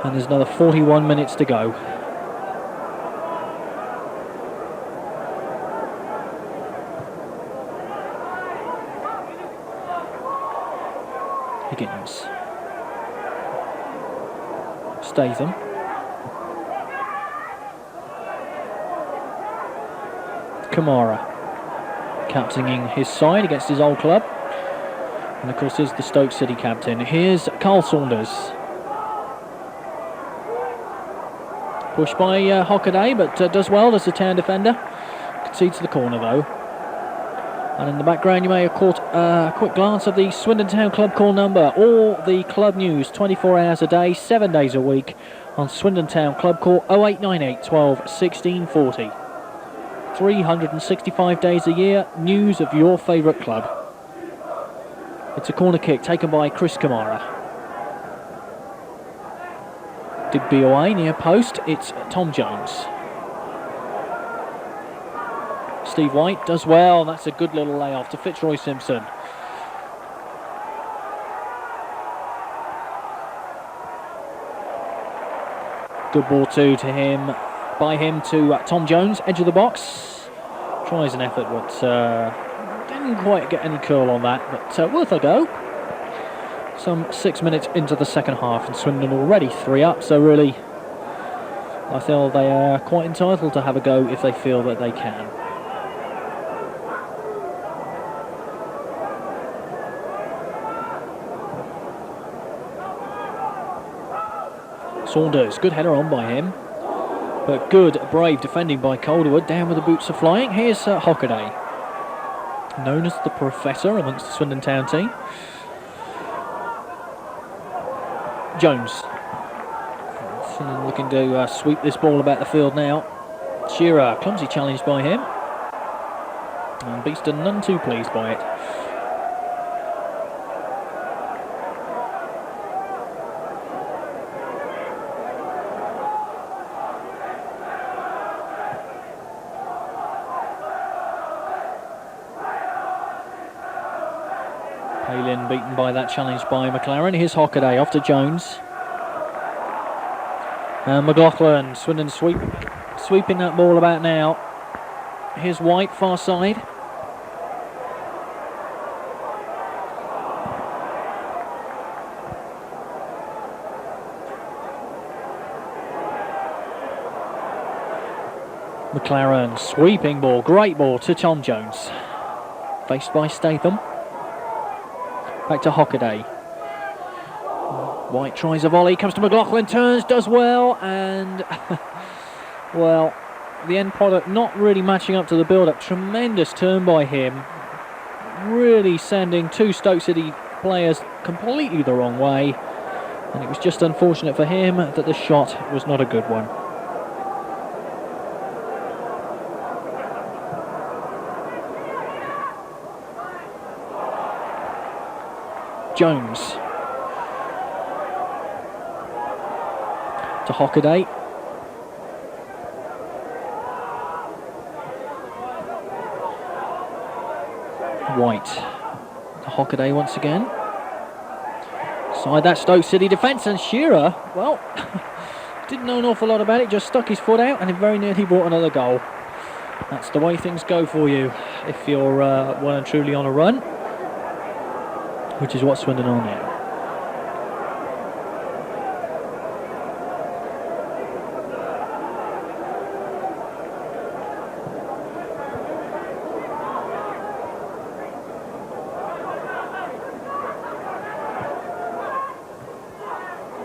and there's another 41 minutes to go. Higgins. Statham. Kamara, captaining his side against his old club, and of course is the Stoke City captain. Here's Saunders. Pushed by Hockaday, but does well as a town defender. Concedes the corner though. And in the background you may have caught a quick glance of the Swindon Town Club call number. All the club news 24 hours a day, 7 days a week on Swindon Town Club call 0898 12 16 40. 365 days a year, news of your favourite club. It's a corner kick taken by Chris Kamara. Digby away near post, it's Tom Jones. Steve White does well, that's a good little layoff to Fitzroy Simpson. Good ball too to him. By him to Tom Jones, edge of the box. Tries an effort, but didn't quite get any curl on that, but worth a go. Some 6 minutes into the second half, and Swindon already 3 up, so really I feel they are quite entitled to have a go if they feel that they can. Saunders, good header on by him. But good, brave defending by Calderwood. Down with the boots are flying. Here's Hockaday, known as the Professor amongst the Swindon Town team. Jones. Swindon looking to sweep this ball about the field now. Shearer, clumsy challenge by him. And Beeston none too pleased by it. Palin beaten by that challenge by MacLaren. Here's Hockaday off to Jones. And McLoughlin, Swindon sweeping that ball about now. Here's White, far side. MacLaren, sweeping ball, great ball to Tom Jones. Faced by Statham. Back to Hockaday. White tries a volley, comes to McLoughlin, turns, does well, and well, the end product not really matching up to the build-up. Tremendous turn by him, really sending two Stoke City players completely the wrong way, and it was just unfortunate for him that the shot was not a good one. Jones to Hockaday. White to Hockaday once again. Side that Stoke City defence, and Shearer, well, didn't know an awful lot about it, just stuck his foot out and it very nearly brought another goal. That's the way things go for you if you're well and truly on a run, which is what Swindon are now.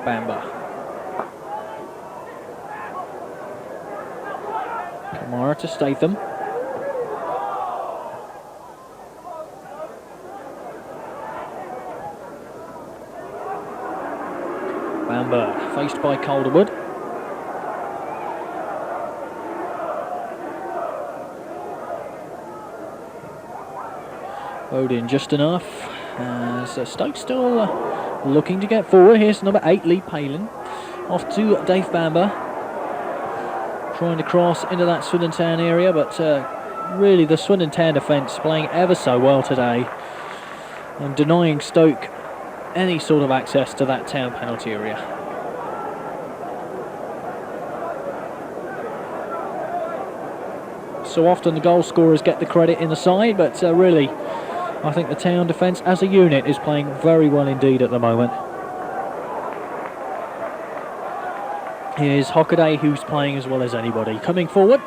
Bamber. Kamara to Statham. Bamber faced by Calderwood. Bodin just enough. So Stoke still looking to get forward. Here's number 8, Lee Palin. Off to Dave Bamber. Trying to cross into that Swindon Town area, but really the Swindon Town defence playing ever so well today and denying Stoke any sort of access to that Town penalty area. So often the goal scorers get the credit in the side, but really I think the Town defence as a unit is playing very well indeed at the moment. Here's Hockaday, who's playing as well as anybody, coming forward,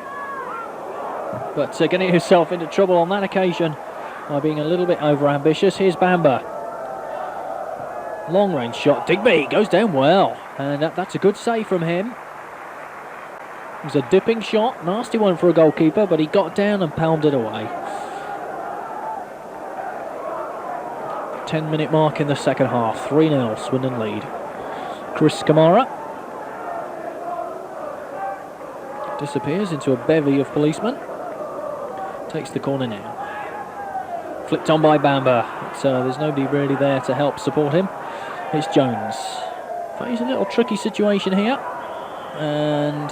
but getting himself into trouble on that occasion by being a little bit over-ambitious. Here's Bamber. Long-range shot. Digby goes down well, and that's a good save from him. It was a dipping shot, nasty one for a goalkeeper, but he got down and palmed it away. 10-minute mark in the second half. 3-0, Swindon lead. Chris Kamara disappears into a bevy of policemen. Takes the corner now. Flicked on by Bamber. There's nobody really there to help support him. It's Jones. Face a little tricky situation here. And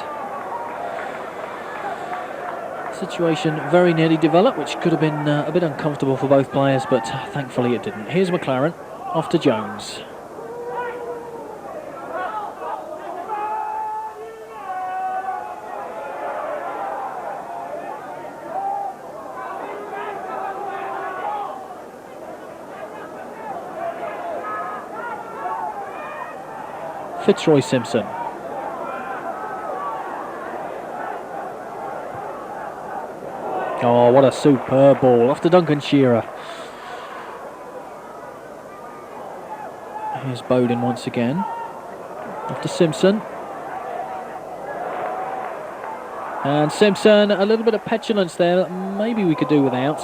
situation very nearly developed, which could have been a bit uncomfortable for both players, but thankfully it didn't. Here's MacLaren, off to Jones. Fitzroy Simpson. Oh, what a superb ball. Off to Duncan Shearer. Here's Bodin once again. Off to Simpson. And Simpson, a little bit of petulance there that maybe we could do without.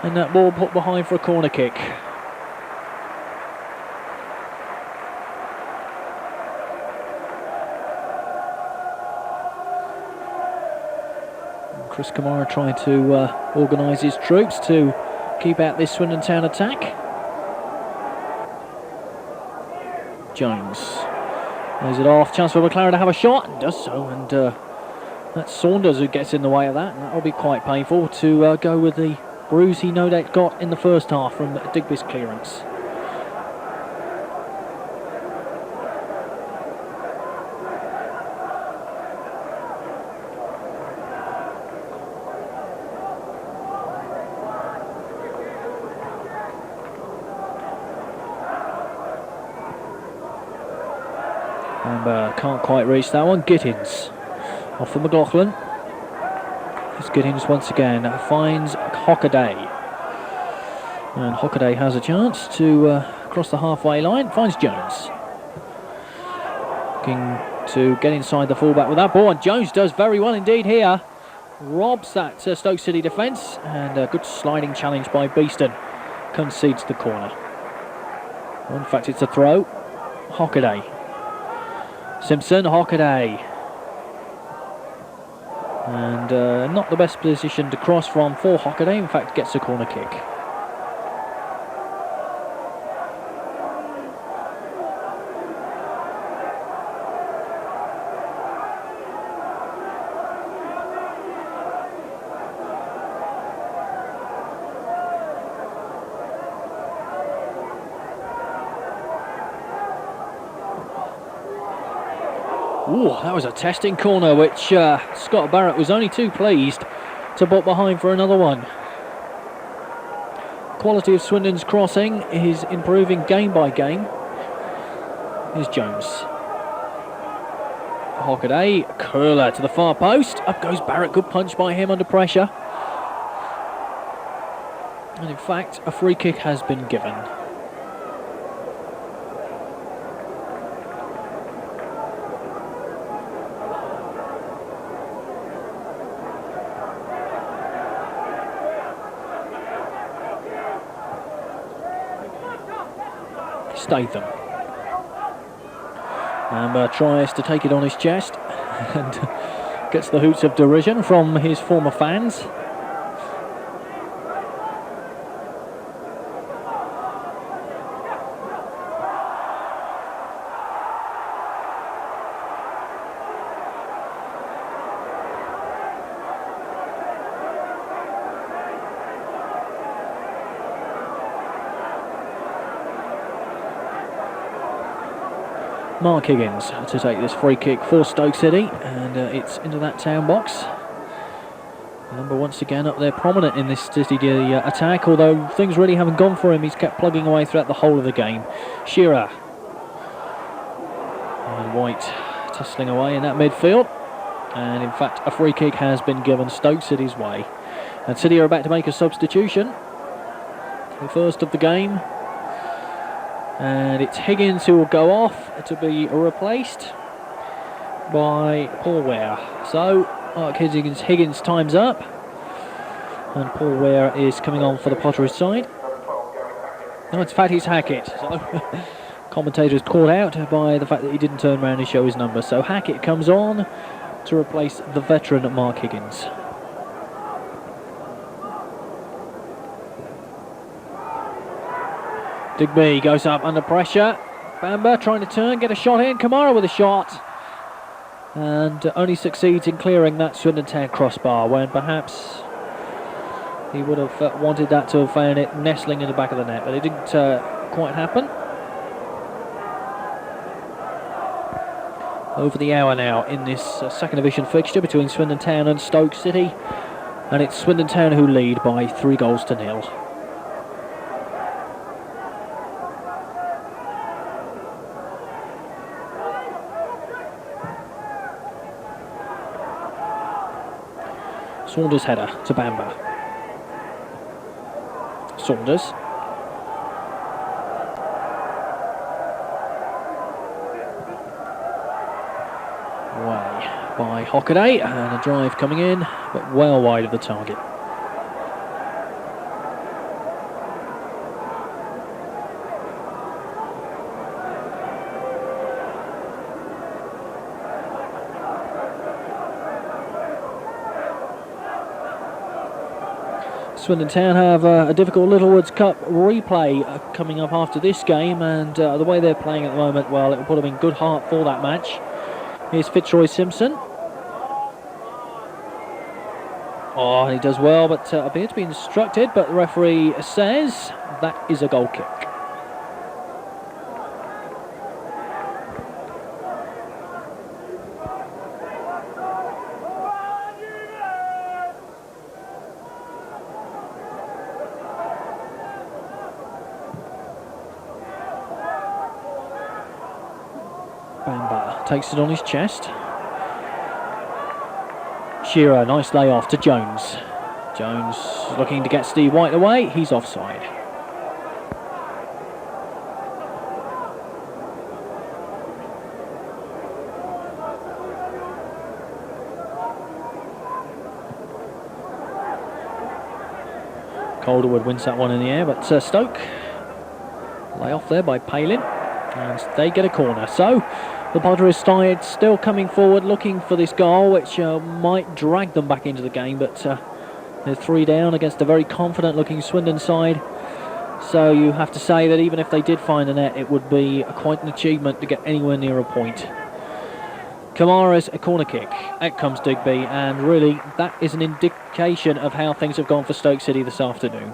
And that ball put behind for a corner kick. Chris Kamara trying to organise his troops to keep out this Swindon Town attack. Jones lays it off. Chance for MacLaren to have a shot. And does so. And that's Saunders who gets in the way of that. And that will be quite painful to go with the bruise he no doubt got in the first half from Digby's clearance. And can't quite reach that one. Gittens off for McLoughlin. It's Gittens once again. Finds Hockaday. And Hockaday has a chance to cross the halfway line. Finds Jones. Looking to get inside the fullback with that ball. And Jones does very well indeed here. Robs that Stoke City defence. And a good sliding challenge by Beeston. Concedes the corner. Well, in fact, it's a throw. Hockaday. Simpson, Hockaday. And not the best position to cross from for Hockaday. In fact, gets a corner kick. Ooh, that was a testing corner, which Scott Barrett was only too pleased to put behind for another one. Quality of Swindon's crossing is improving game by game. Here's Jones. Hockaday, curler to the far post. Up goes Barrett, good punch by him under pressure. And in fact, a free kick has been given. Statham. Bamber tries to take it on his chest and gets the hoots of derision from his former fans. Mark Higgins to take this free kick for Stoke City, and it's into that town box. Number once again up there prominent in this City attack, although things really haven't gone for him. He's kept plugging away throughout the whole of the game. Shearer. And White tussling away in that midfield. And in fact, a free kick has been given Stoke City's way. And City are about to make a substitution. The first of the game. And it's Higgins who will go off to be replaced by Paul Ware. So, Mark Higgins time's up. And Paul Ware is coming on for the Potter's side. No, in fact, he's Hackett. So, commentators caught out by the fact that he didn't turn around and show his number. So Hackett comes on to replace the veteran Mark Higgins. Digby goes up under pressure. Bamber trying to turn, get a shot in. Kamara with a shot. And only succeeds in clearing that Swindon Town crossbar, when perhaps he would have wanted that to have found it nestling in the back of the net, but it didn't quite happen. Over the hour now in this second division fixture between Swindon Town and Stoke City, and it's Swindon Town who lead by 3-0. Saunders header to Bamber. Saunders. Away by Hockaday, and a drive coming in, but well wide of the target. Swindon Town have a difficult Littlewoods Cup replay coming up after this game, and the way they're playing at the moment, well, it will put them in good heart for that match. Here's Fitzroy Simpson. Oh, he does well, but appears to be instructed, but the referee says that is a goal kick. Bamber takes it on his chest. Shearer, nice layoff to Jones. Jones looking to get Steve White away. He's offside. Calderwood wins that one in the air, but Stoke lay off there by Palin, and they get a corner. So the Padres side still coming forward, looking for this goal, which might drag them back into the game, but they're 3 down against a very confident-looking Swindon side. So you have to say that even if they did find a net, it would be quite an achievement to get anywhere near a point. Kamara's a corner kick. Out comes Digby, and really that is an indication of how things have gone for Stoke City this afternoon.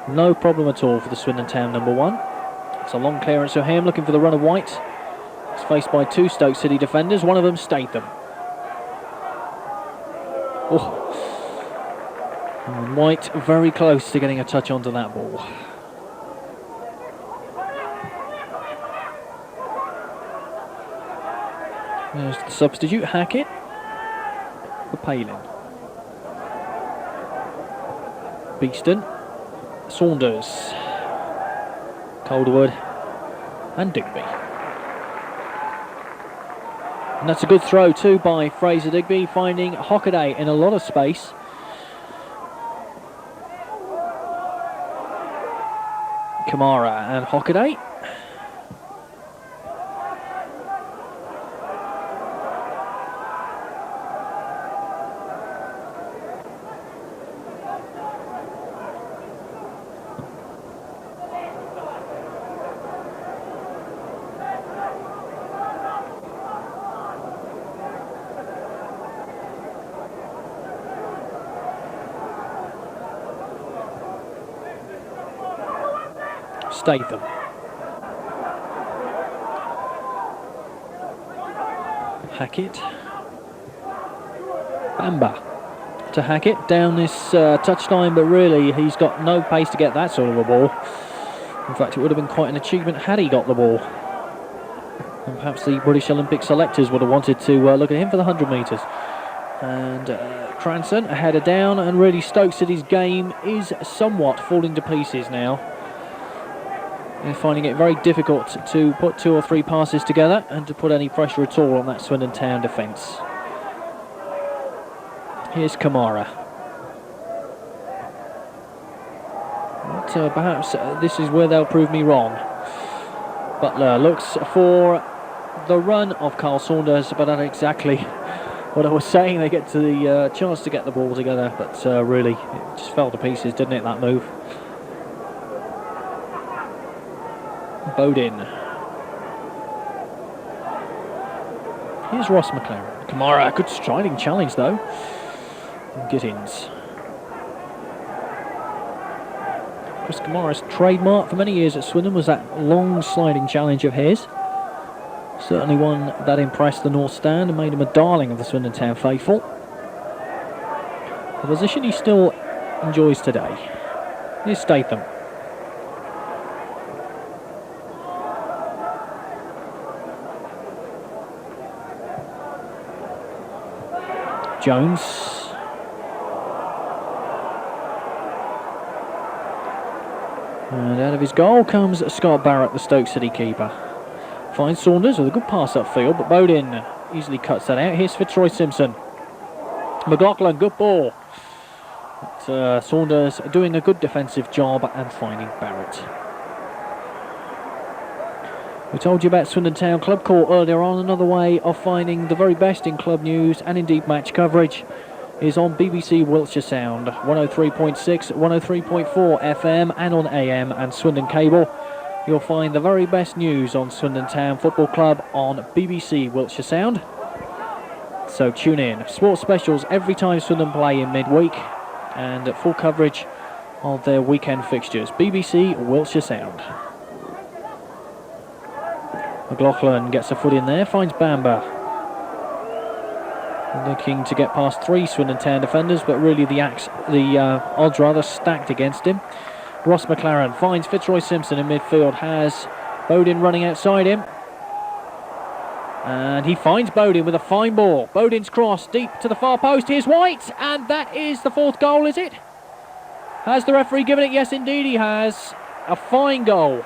No problem at all for the Swindon Town number one. It's a long clearance of him, looking for the run of White. It's faced by 2 Stoke City defenders, one of them Statham. Oh. And White very close to getting a touch onto that ball. There's the substitute, Hackett, for Palin. Beeston, Saunders, Calderwood, and Digby. And that's a good throw too by Fraser Digby, finding Hockaday in a lot of space. Kamara and Hockaday. Statham. Hackett. Bamber to Hackett down this touchline, but really he's got no pace to get that sort of a ball. In fact, it would have been quite an achievement had he got the ball. And perhaps the British Olympic selectors would have wanted to look at him for the 100 metres. And Cranson a header down, and really Stoke City's game is somewhat falling to pieces now. They're finding it very difficult to put 2 or 3 passes together and to put any pressure at all on that Swindon Town defence. Here's Kamara. But perhaps this is where they'll prove me wrong. Butler looks for the run of Carl Saunders, but not exactly what I was saying. They get to the chance to get the ball together, but really it just fell to pieces, didn't it, that move? Bodin. Here's Ross MacLaren. Kamara, good striding challenge though. Gittens. Chris Kamara's trademark for many years at Swindon was that long sliding challenge of his. Certainly one that impressed the North Stand and made him a darling of the Swindon Town faithful. A position he still enjoys today. Here's Statham. Jones. And out of his goal comes Scott Barrett, the Stoke City keeper. Finds Saunders with a good pass upfield, but Bodin easily cuts that out. Here's Fitzroy Simpson. McLoughlin, good ball. But, Saunders doing a good defensive job and finding Barrett. We told you about Swindon Town Club Court earlier on. Another way of finding the very best in club news and indeed match coverage is on BBC Wiltshire Sound, 103.6, 103.4 FM and on AM and Swindon Cable. You'll find the very best news on Swindon Town Football Club on BBC Wiltshire Sound. So tune in. Sports specials every time Swindon play in midweek and full coverage of their weekend fixtures. BBC Wiltshire Sound. McLoughlin gets a foot in there, finds Bamber. Looking to get past 3 Swindon Town defenders, but really the odds rather stacked against him. Ross MacLaren finds Fitzroy Simpson in midfield, has Bodin running outside him. And he finds Bodin with a fine ball. Bodin's cross deep to the far post. Here's White, and that is the 4th goal, is it? Has the referee given it? Yes, indeed he has. A fine goal.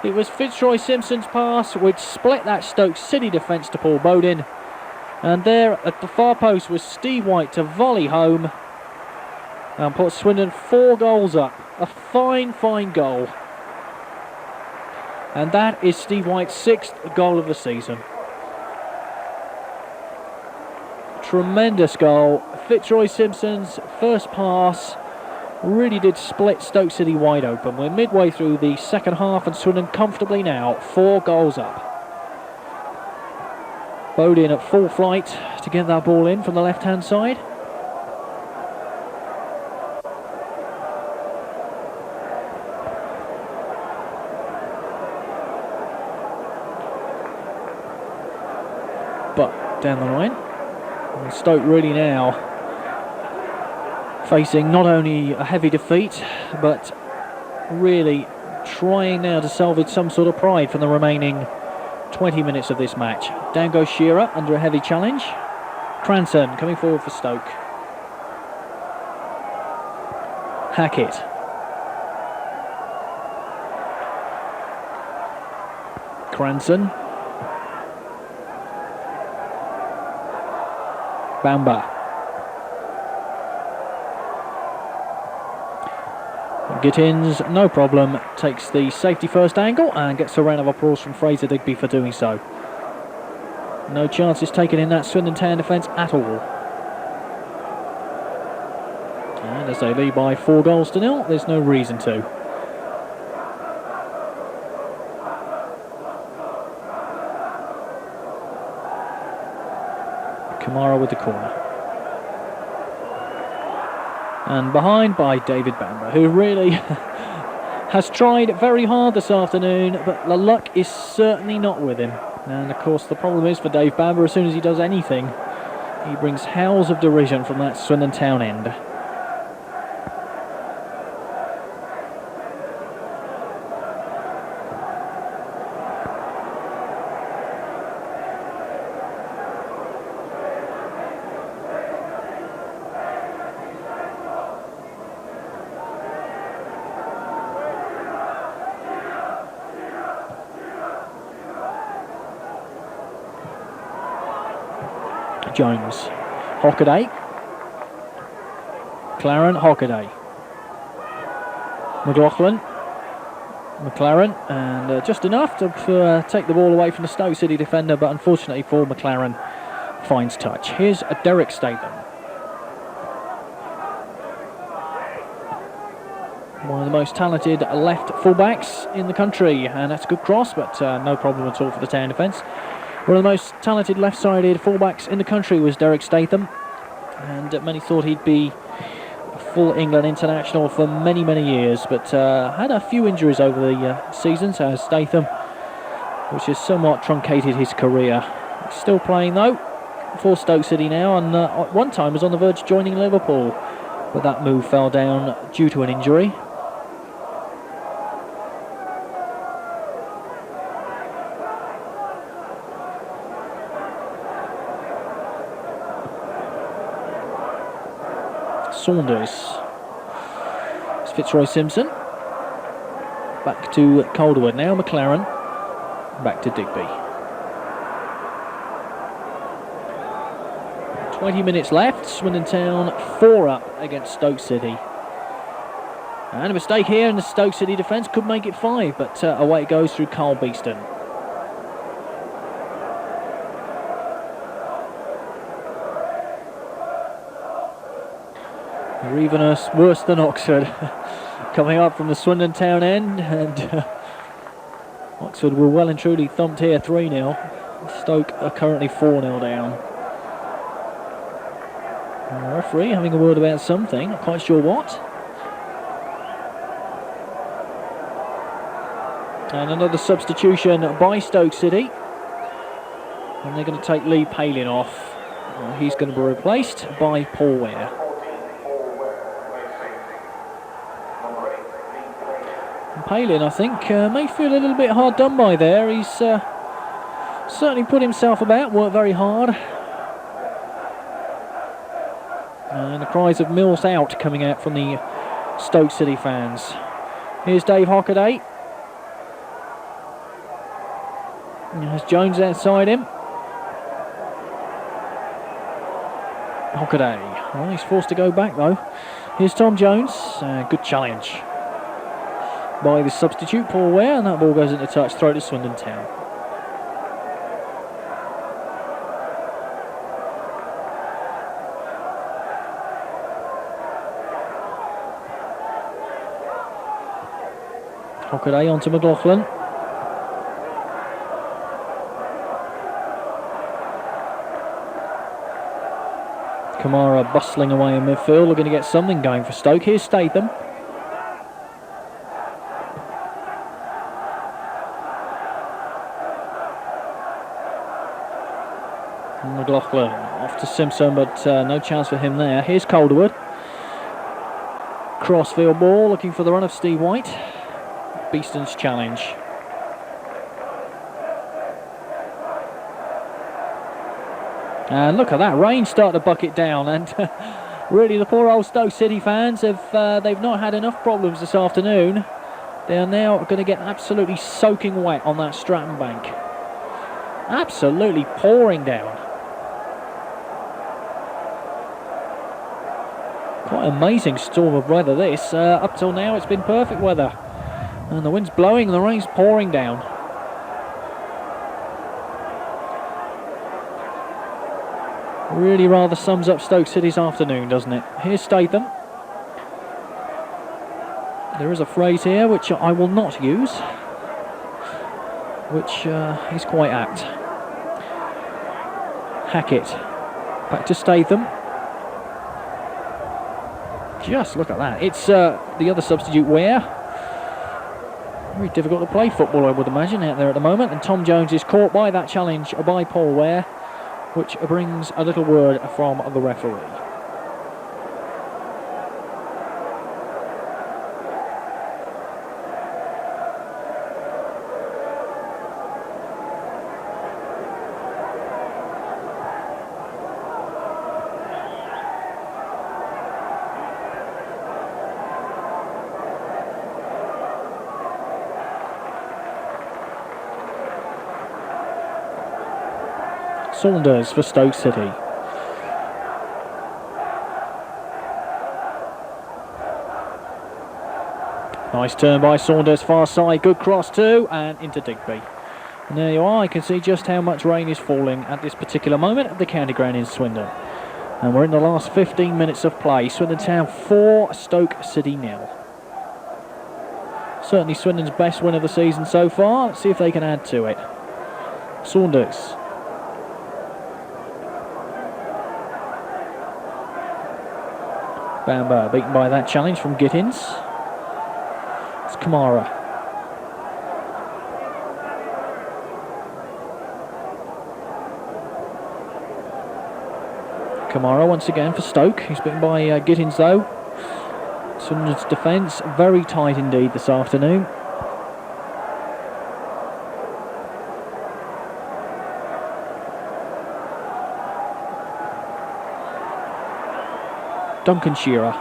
It was Fitzroy Simpson's pass which split that Stoke City defence to Paul Bodin. And there at the far post was Steve White to volley home and put Swindon 4 goals up. A fine, fine goal. And that is Steve White's 6th goal of the season. Tremendous goal. Fitzroy Simpson's first pass really did split Stoke City wide open. We're midway through the second half and Swindon comfortably now 4 goals up. Bodin at full flight to get that ball in from the left hand side. But down the line, and Stoke really now facing not only a heavy defeat, but really trying now to salvage some sort of pride from the remaining 20 minutes of this match. Down goes Shearer under a heavy challenge. Cranson coming forward for Stoke. Hackett. Cranson. Bamber. Gittens, no problem, takes the safety first angle and gets a round of applause from Fraser Digby for doing so. No chances taken in that Swindon Town defence at all. And as they lead by 4 goals to 0, there's no reason to. Kamara with the corner. And behind by David Bamber, who really has tried very hard this afternoon, but the luck is certainly not with him. And of course the problem is for Dave Bamber, as soon as he does anything, he brings howls of derision from that Swindon Town end. Jones, Hockaday, MacLaren, Hockaday, McLoughlin, MacLaren, and just enough to take the ball away from the Stoke City defender, but unfortunately for MacLaren, finds touch. Here's Derek Statham. One of the most talented left fullbacks in the country, and that's a good cross, but no problem at all for the Town defence. One of the most talented left-sided fullbacks in the country was Derek Statham, and many thought he'd be a full England international for many, many years, but had a few injuries over the seasons, as Statham, which has somewhat truncated his career. He's still playing though for Stoke City now, and at one time was on the verge of joining Liverpool, but that move fell down due to an injury. Saunders. It's Fitzroy Simpson. Back to Calderwood now. MacLaren. Back to Digby. 20 minutes left. Swindon Town 4 up against Stoke City. And a mistake here, and the Stoke City defence could make it 5, but away it goes through Carl Beeston. They're even worse than Oxford, coming up from the Swindon Town end, and Oxford were well and truly thumped here 3-0. Stoke are currently 4-0 down. And the referee having a word about something, not quite sure what. And another substitution by Stoke City, and they're going to take Lee Palin off. He's going to be replaced by Paul Ware. Palin, I think, may feel a little bit hard done by there. He's certainly put himself about, worked very hard. And the cries of Mills out coming out from the Stoke City fans. Here's Dave Hockaday. There's Jones outside him. Hockaday. Well, he's forced to go back though. Here's Tom Jones. Good challenge by the substitute, Paul Ware, and that ball goes into touch, throw to Swindon Town. Hockaday onto McLoughlin. Kamara bustling away in midfield, looking to get something going for Stoke. Here's Statham. McLoughlin off to Simpson, but no chance for him there. Here's Calderwood. Crossfield ball, looking for the run of Steve White. Beeston's challenge. And look at that, rain start to bucket down, and really the poor old Stoke City fans they've not had enough problems this afternoon. They are now going to get absolutely soaking wet on that Stratton bank. Absolutely pouring down. Quite an amazing storm of weather this. Up till now it's been perfect weather. And the wind's blowing and the rain's pouring down. Really rather sums up Stoke City's afternoon, doesn't it? Here's Statham. There is a phrase here which I will not use, which is quite apt. Hackett. Back to Statham. Just look at that. It's the other substitute, Ware. Very difficult to play football, I would imagine, out there at the moment. And Tom Jones is caught by that challenge by Paul Ware, which brings a little word from the referee. Saunders for Stoke City. Nice turn by Saunders, far side, good cross too, and into Digby. And there you are, you can see just how much rain is falling at this particular moment at the county ground in Swindon. And we're in the last 15 minutes of play. Swindon Town 4, Stoke City 0. Certainly Swindon's best win of the season so far. Let's see if they can add to it. Saunders. Bamber beaten by that challenge from Gittens. It's Kamara. Kamara once again for Stoke. He's beaten by Gittens though. Swindon's defence very tight indeed this afternoon. Duncan Shearer.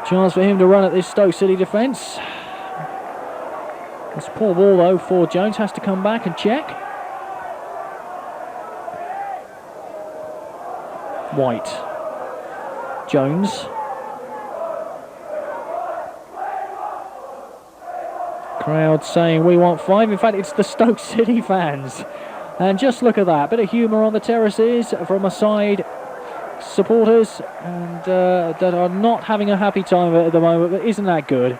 Chance for him to run at this Stoke City defence. It's a poor ball though for Jones. Has to come back and check. White. Jones. Crowd saying we want 5. In fact, it's the Stoke City fans. And just look at that. Bit of humour on the terraces from a side supporters and that are not having a happy time of it at the moment, but isn't that good?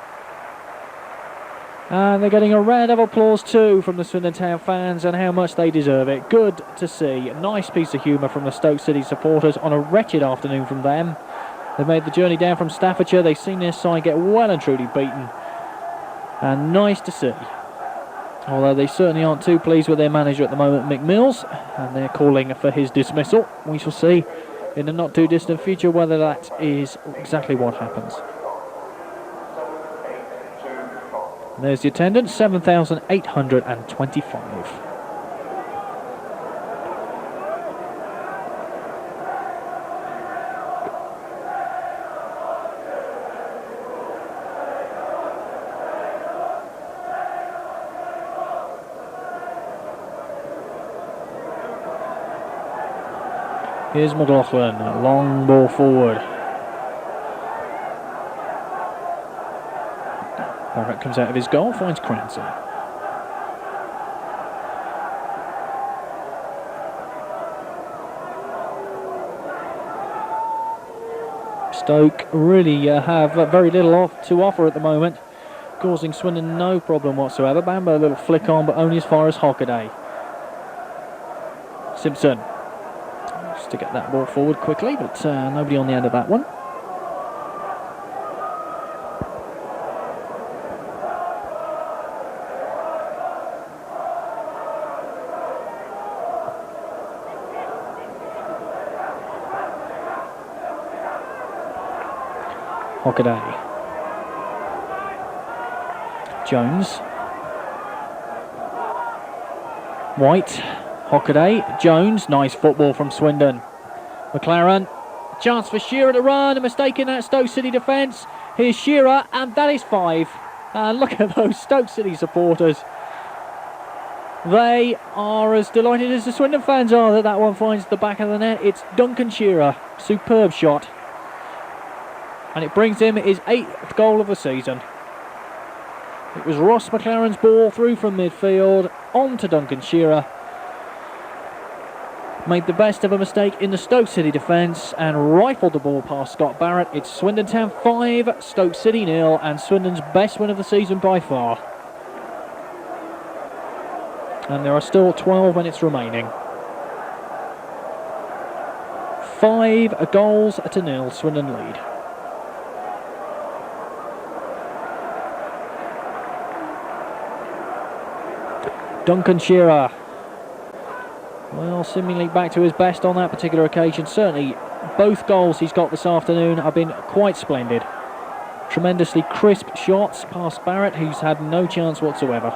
And they're getting a round of applause too from the Swindon Town fans, and how much they deserve it. Good to see. A nice piece of humour from the Stoke City supporters on a wretched afternoon from them. They've made the journey down from Staffordshire. They've seen their side get well and truly beaten, and nice to see. Although they certainly aren't too pleased with their manager at the moment, Mick Mills, and they're calling for his dismissal. We shall see in the not too distant future whether that is exactly what happens. And there's the attendance, 7,825. Here's McLoughlin, a long ball forward. Barrett comes out of his goal, finds Cranson. Stoke really have very little to offer at the moment, causing Swindon no problem whatsoever. Bamber a little flick on, but only as far as Hockaday. Simpson. To get that ball forward quickly, but nobody on the end of that one. Hockaday. Jones. White. Hockaday, Jones, nice football from Swindon. MacLaren, chance for Shearer to run, a mistake in that Stoke City defence. Here's Shearer, and that is 5. And look at those Stoke City supporters. They are as delighted as the Swindon fans are that that one finds the back of the net. It's Duncan Shearer, superb shot. And it brings him his 8th goal of the season. It was Ross MacLaren's ball through from midfield, on to Duncan Shearer. Made the best of a mistake in the Stoke City defence and rifled the ball past Scott Barrett. It's Swindon Town 5, Stoke City 0, and Swindon's best win of the season by far. And there are still 12 minutes remaining. 5 goals to 0, Swindon lead. Duncan Shearer. Well, seemingly back to his best on that particular occasion. Certainly, both goals he's got this afternoon have been quite splendid. Tremendously crisp shots past Barrett, who's had no chance whatsoever.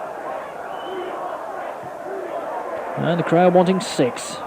And the crowd wanting 6.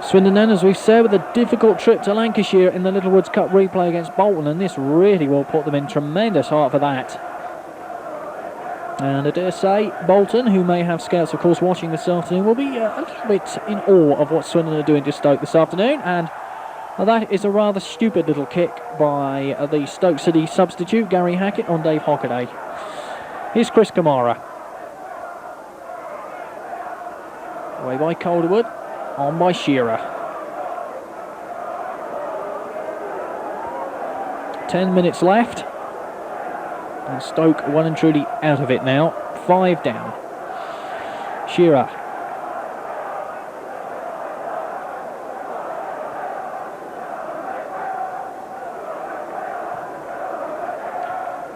Swindon then, as we said, with a difficult trip to Lancashire in the Littlewoods Cup replay against Bolton, and this really will put them in tremendous heart for that. And I dare say Bolton, who may have scouts of course watching this afternoon, will be a little bit in awe of what Swindon are doing to Stoke this afternoon. And that is a rather stupid little kick by the Stoke City substitute Gary Hackett on Dave Hockaday. Here's Chris Kamara. Away by Calderwood. On by Shearer. 10 minutes left. And Stoke well and truly out of it now. 5 down. Shearer.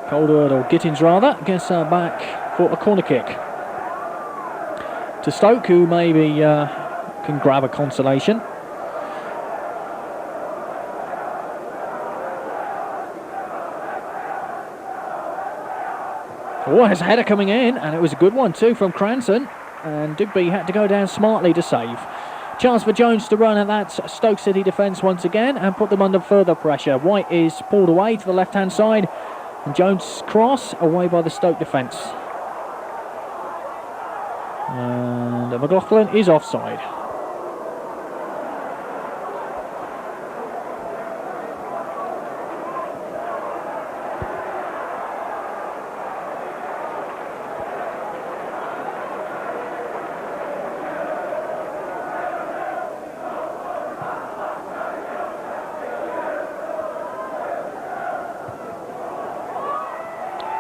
Calderwood, or Gittens rather, gets back for a corner kick. To Stoke, who maybe can grab a consolation. Oh, there's a header coming in, and it was a good one too from Cranson, and Digby had to go down smartly to save. Chance for Jones to run at that Stoke City defence once again and put them under further pressure. White is pulled away to the left hand side, and Jones' cross away by the Stoke defence. And McLoughlin is offside.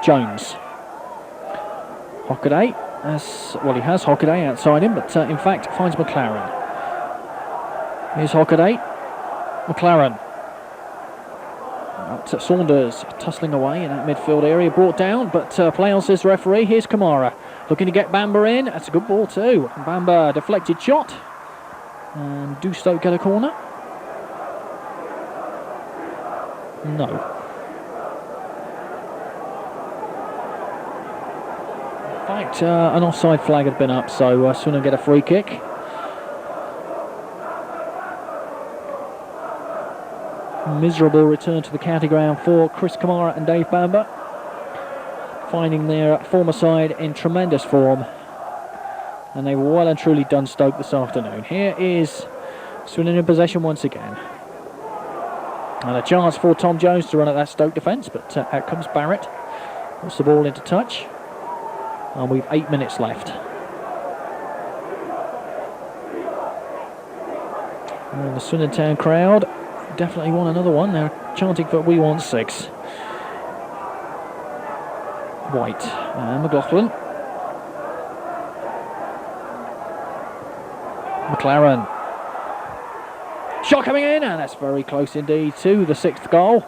Jones. Hockaday, he has Hockaday outside him, but in fact finds MacLaren. Here's Hockaday. MacLaren. Saunders tussling away in that midfield area, brought down, but play on, says the referee. Here's Kamara, looking to get Bamber in. That's a good ball too. Bamber, deflected shot. And do Stoke get a corner? No. In fact, an offside flag had been up, so Swindon get a free kick. Miserable return to the county ground for Chris Kamara and Dave Bamber, finding their former side in tremendous form, and they've well and truly done Stoke this afternoon. Here is Swindon in possession once again, and a chance for Tom Jones to run at that Stoke defence, but out comes Barrett, puts the ball into touch. And we've 8 minutes left. And the Swindon Town crowd definitely want another one. They're chanting for "We want 6." White and McLoughlin. MacLaren. Shot coming in, and that's very close indeed to the 6th goal.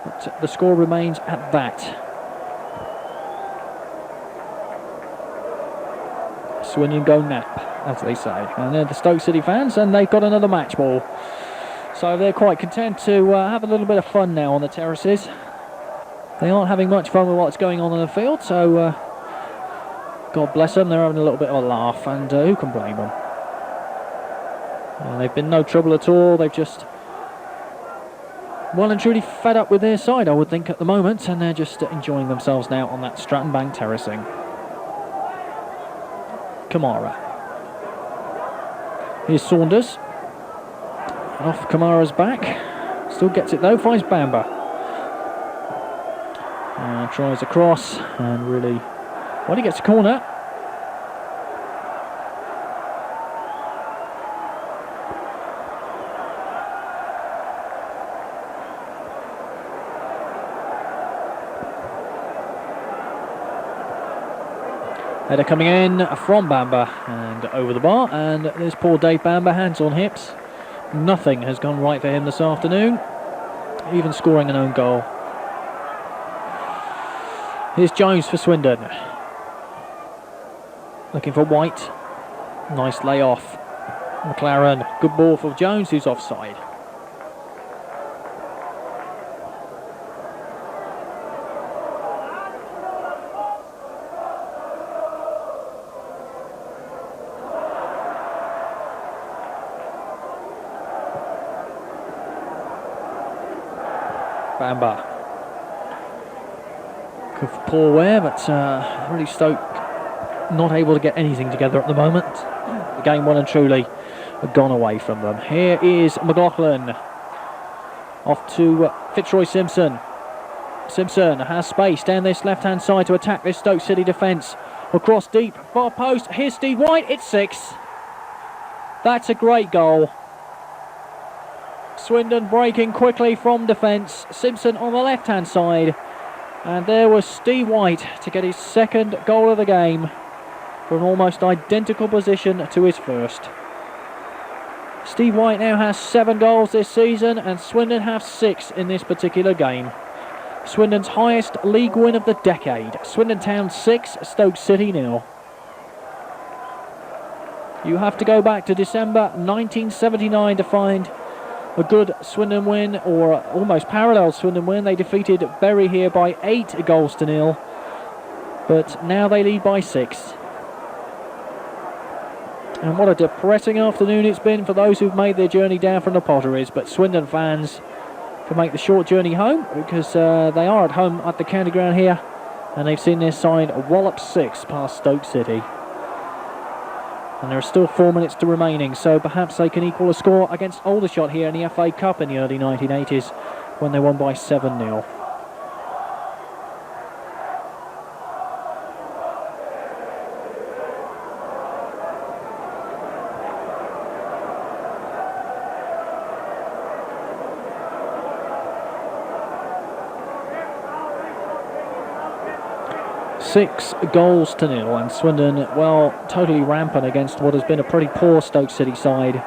But the score remains at that. Swindon go nap, as they say. And they're the Stoke City fans, and they've got another match ball. So they're quite content to have a little bit of fun now on the terraces. They aren't having much fun with what's going on the field, so God bless them, they're having a little bit of a laugh, and who can blame them? They've been no trouble at all. They've just well and truly fed up with their side, I would think, at the moment, and they're just enjoying themselves now on that Stratton Bank terracing. Kamara. Here's Saunders. Off Kamara's back. Still gets it though, finds Bamber. Tries a cross, and really, well, he gets a corner. Header coming in from Bamber and over the bar, and there's poor Dave Bamber, hands on hips. Nothing has gone right for him this afternoon, even scoring an own goal. Here's Jones for Swindon. Looking for White. Nice layoff. MacLaren, good ball for Jones, who's offside. Bamber. Good for poor wear, but really Stoke not able to get anything together at the moment. The game well and truly gone away from them. Here is McLoughlin. Off to Fitzroy Simpson. Simpson has space down this left-hand side to attack this Stoke City defence. Across deep, far post. Here's Steve White. It's 6. That's a great goal. Swindon breaking quickly from defence. Simpson on the left-hand side. And there was Steve White to get his second goal of the game for an almost identical position to his first. Steve White now has 7 goals this season, and Swindon have 6 in this particular game. Swindon's highest league win of the decade. Swindon Town 6, Stoke City 0. You have to go back to December 1979 to find a good Swindon win, or almost parallel Swindon win. They defeated Bury here by 8 goals to 0, but now they lead by 6. And what a depressing afternoon it's been for those who've made their journey down from the Potteries, but Swindon fans can make the short journey home, because they are at home at the county ground here, and they've seen their side wallop 6 past Stoke City. And there are still 4 minutes to remaining, so perhaps they can equal a score against Aldershot here in the FA Cup in the early 1980s, when they won by 7-0. Six goals to 0, and Swindon, well, totally rampant against what has been a pretty poor Stoke City side.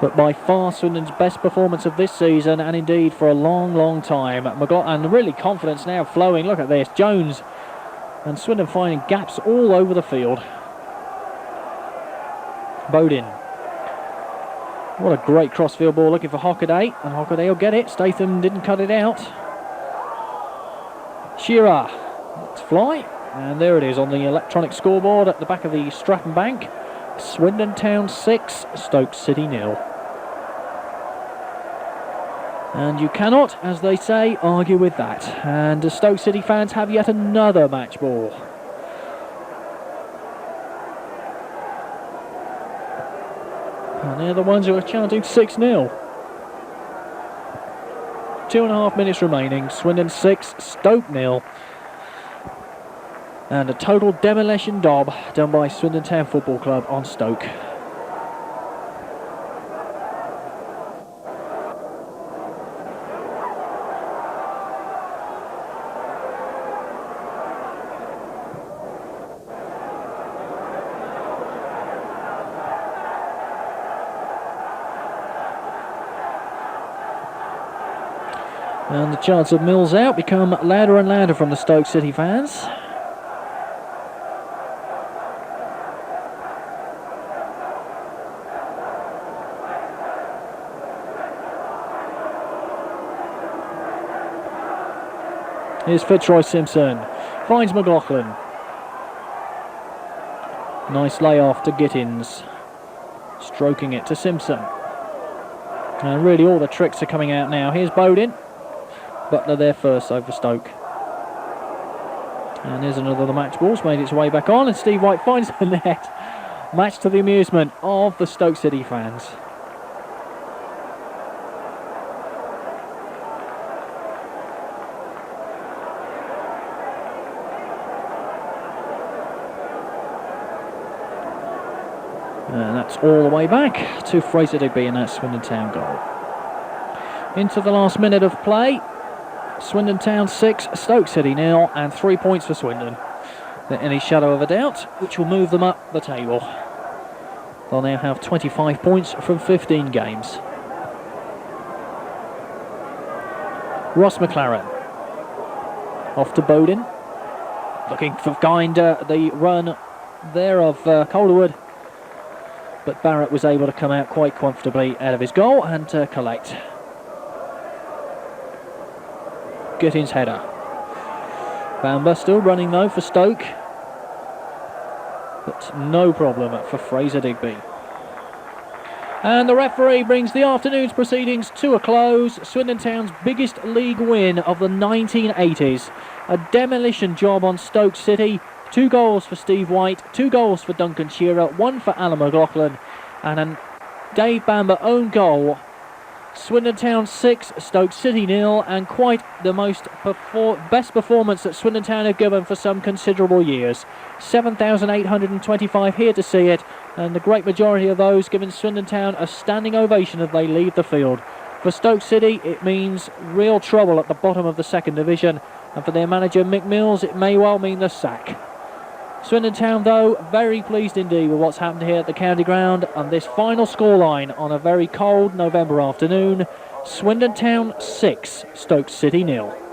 But by far Swindon's best performance of this season, and indeed for a long, long time. And really confidence now flowing. Look at this, Jones and Swindon finding gaps all over the field. Bodin. What a great crossfield ball, looking for Hockaday, and Hockaday will get it. Statham didn't cut it out. Shearer. Let's fly. And there it is on the electronic scoreboard at the back of the Stratton Bank. Swindon Town 6, Stoke City 0. And you cannot, as they say, argue with that. And the Stoke City fans have yet another match ball. And they're the ones who are chanting 6-0. 2.5 minutes remaining. Swindon 6, Stoke 0. And a total demolition job done by Swindon Town Football Club on Stoke. And the chants of Mills out become louder and louder from the Stoke City fans. Here's Fitzroy Simpson, finds McLoughlin. Nice layoff to Gittens, stroking it to Simpson. And really all the tricks are coming out now. Here's Bodin, Butler there first over Stoke. And here's another of the match balls, made its way back on, and Steve White finds the net. Match to the amusement of the Stoke City fans. And that's all the way back to Fraser Digby in that Swindon Town goal. Into the last minute of play. Swindon Town 6, Stoke City 0, and 3 points for Swindon. any shadow of a doubt, which will move them up the table. They'll now have 25 points from 15 games. Ross MacLaren off to Bodin, looking to find the run there of Calderwood, but Barrett was able to come out quite comfortably out of his goal and collect. Gittens header. Bamber still running though for Stoke, but no problem for Fraser Digby. And the referee brings the afternoon's proceedings to a close. Swindon Town's biggest league win of the 1980s. A demolition job on Stoke City. 2 goals for Steve White, 2 goals for Duncan Shearer, 1 for Alan McLoughlin, and a Dave Bamber own goal. Swindon Town 6, Stoke City 0, and quite the best performance that Swindon Town have given for some considerable years. 7,825 here to see it, and the great majority of those giving Swindon Town a standing ovation as they leave the field. For Stoke City, it means real trouble at the bottom of the second division, and for their manager Mick Mills, it may well mean the sack. Swindon Town, though, very pleased indeed with what's happened here at the county ground on this final scoreline on a very cold November afternoon. Swindon Town 6, Stoke City 0.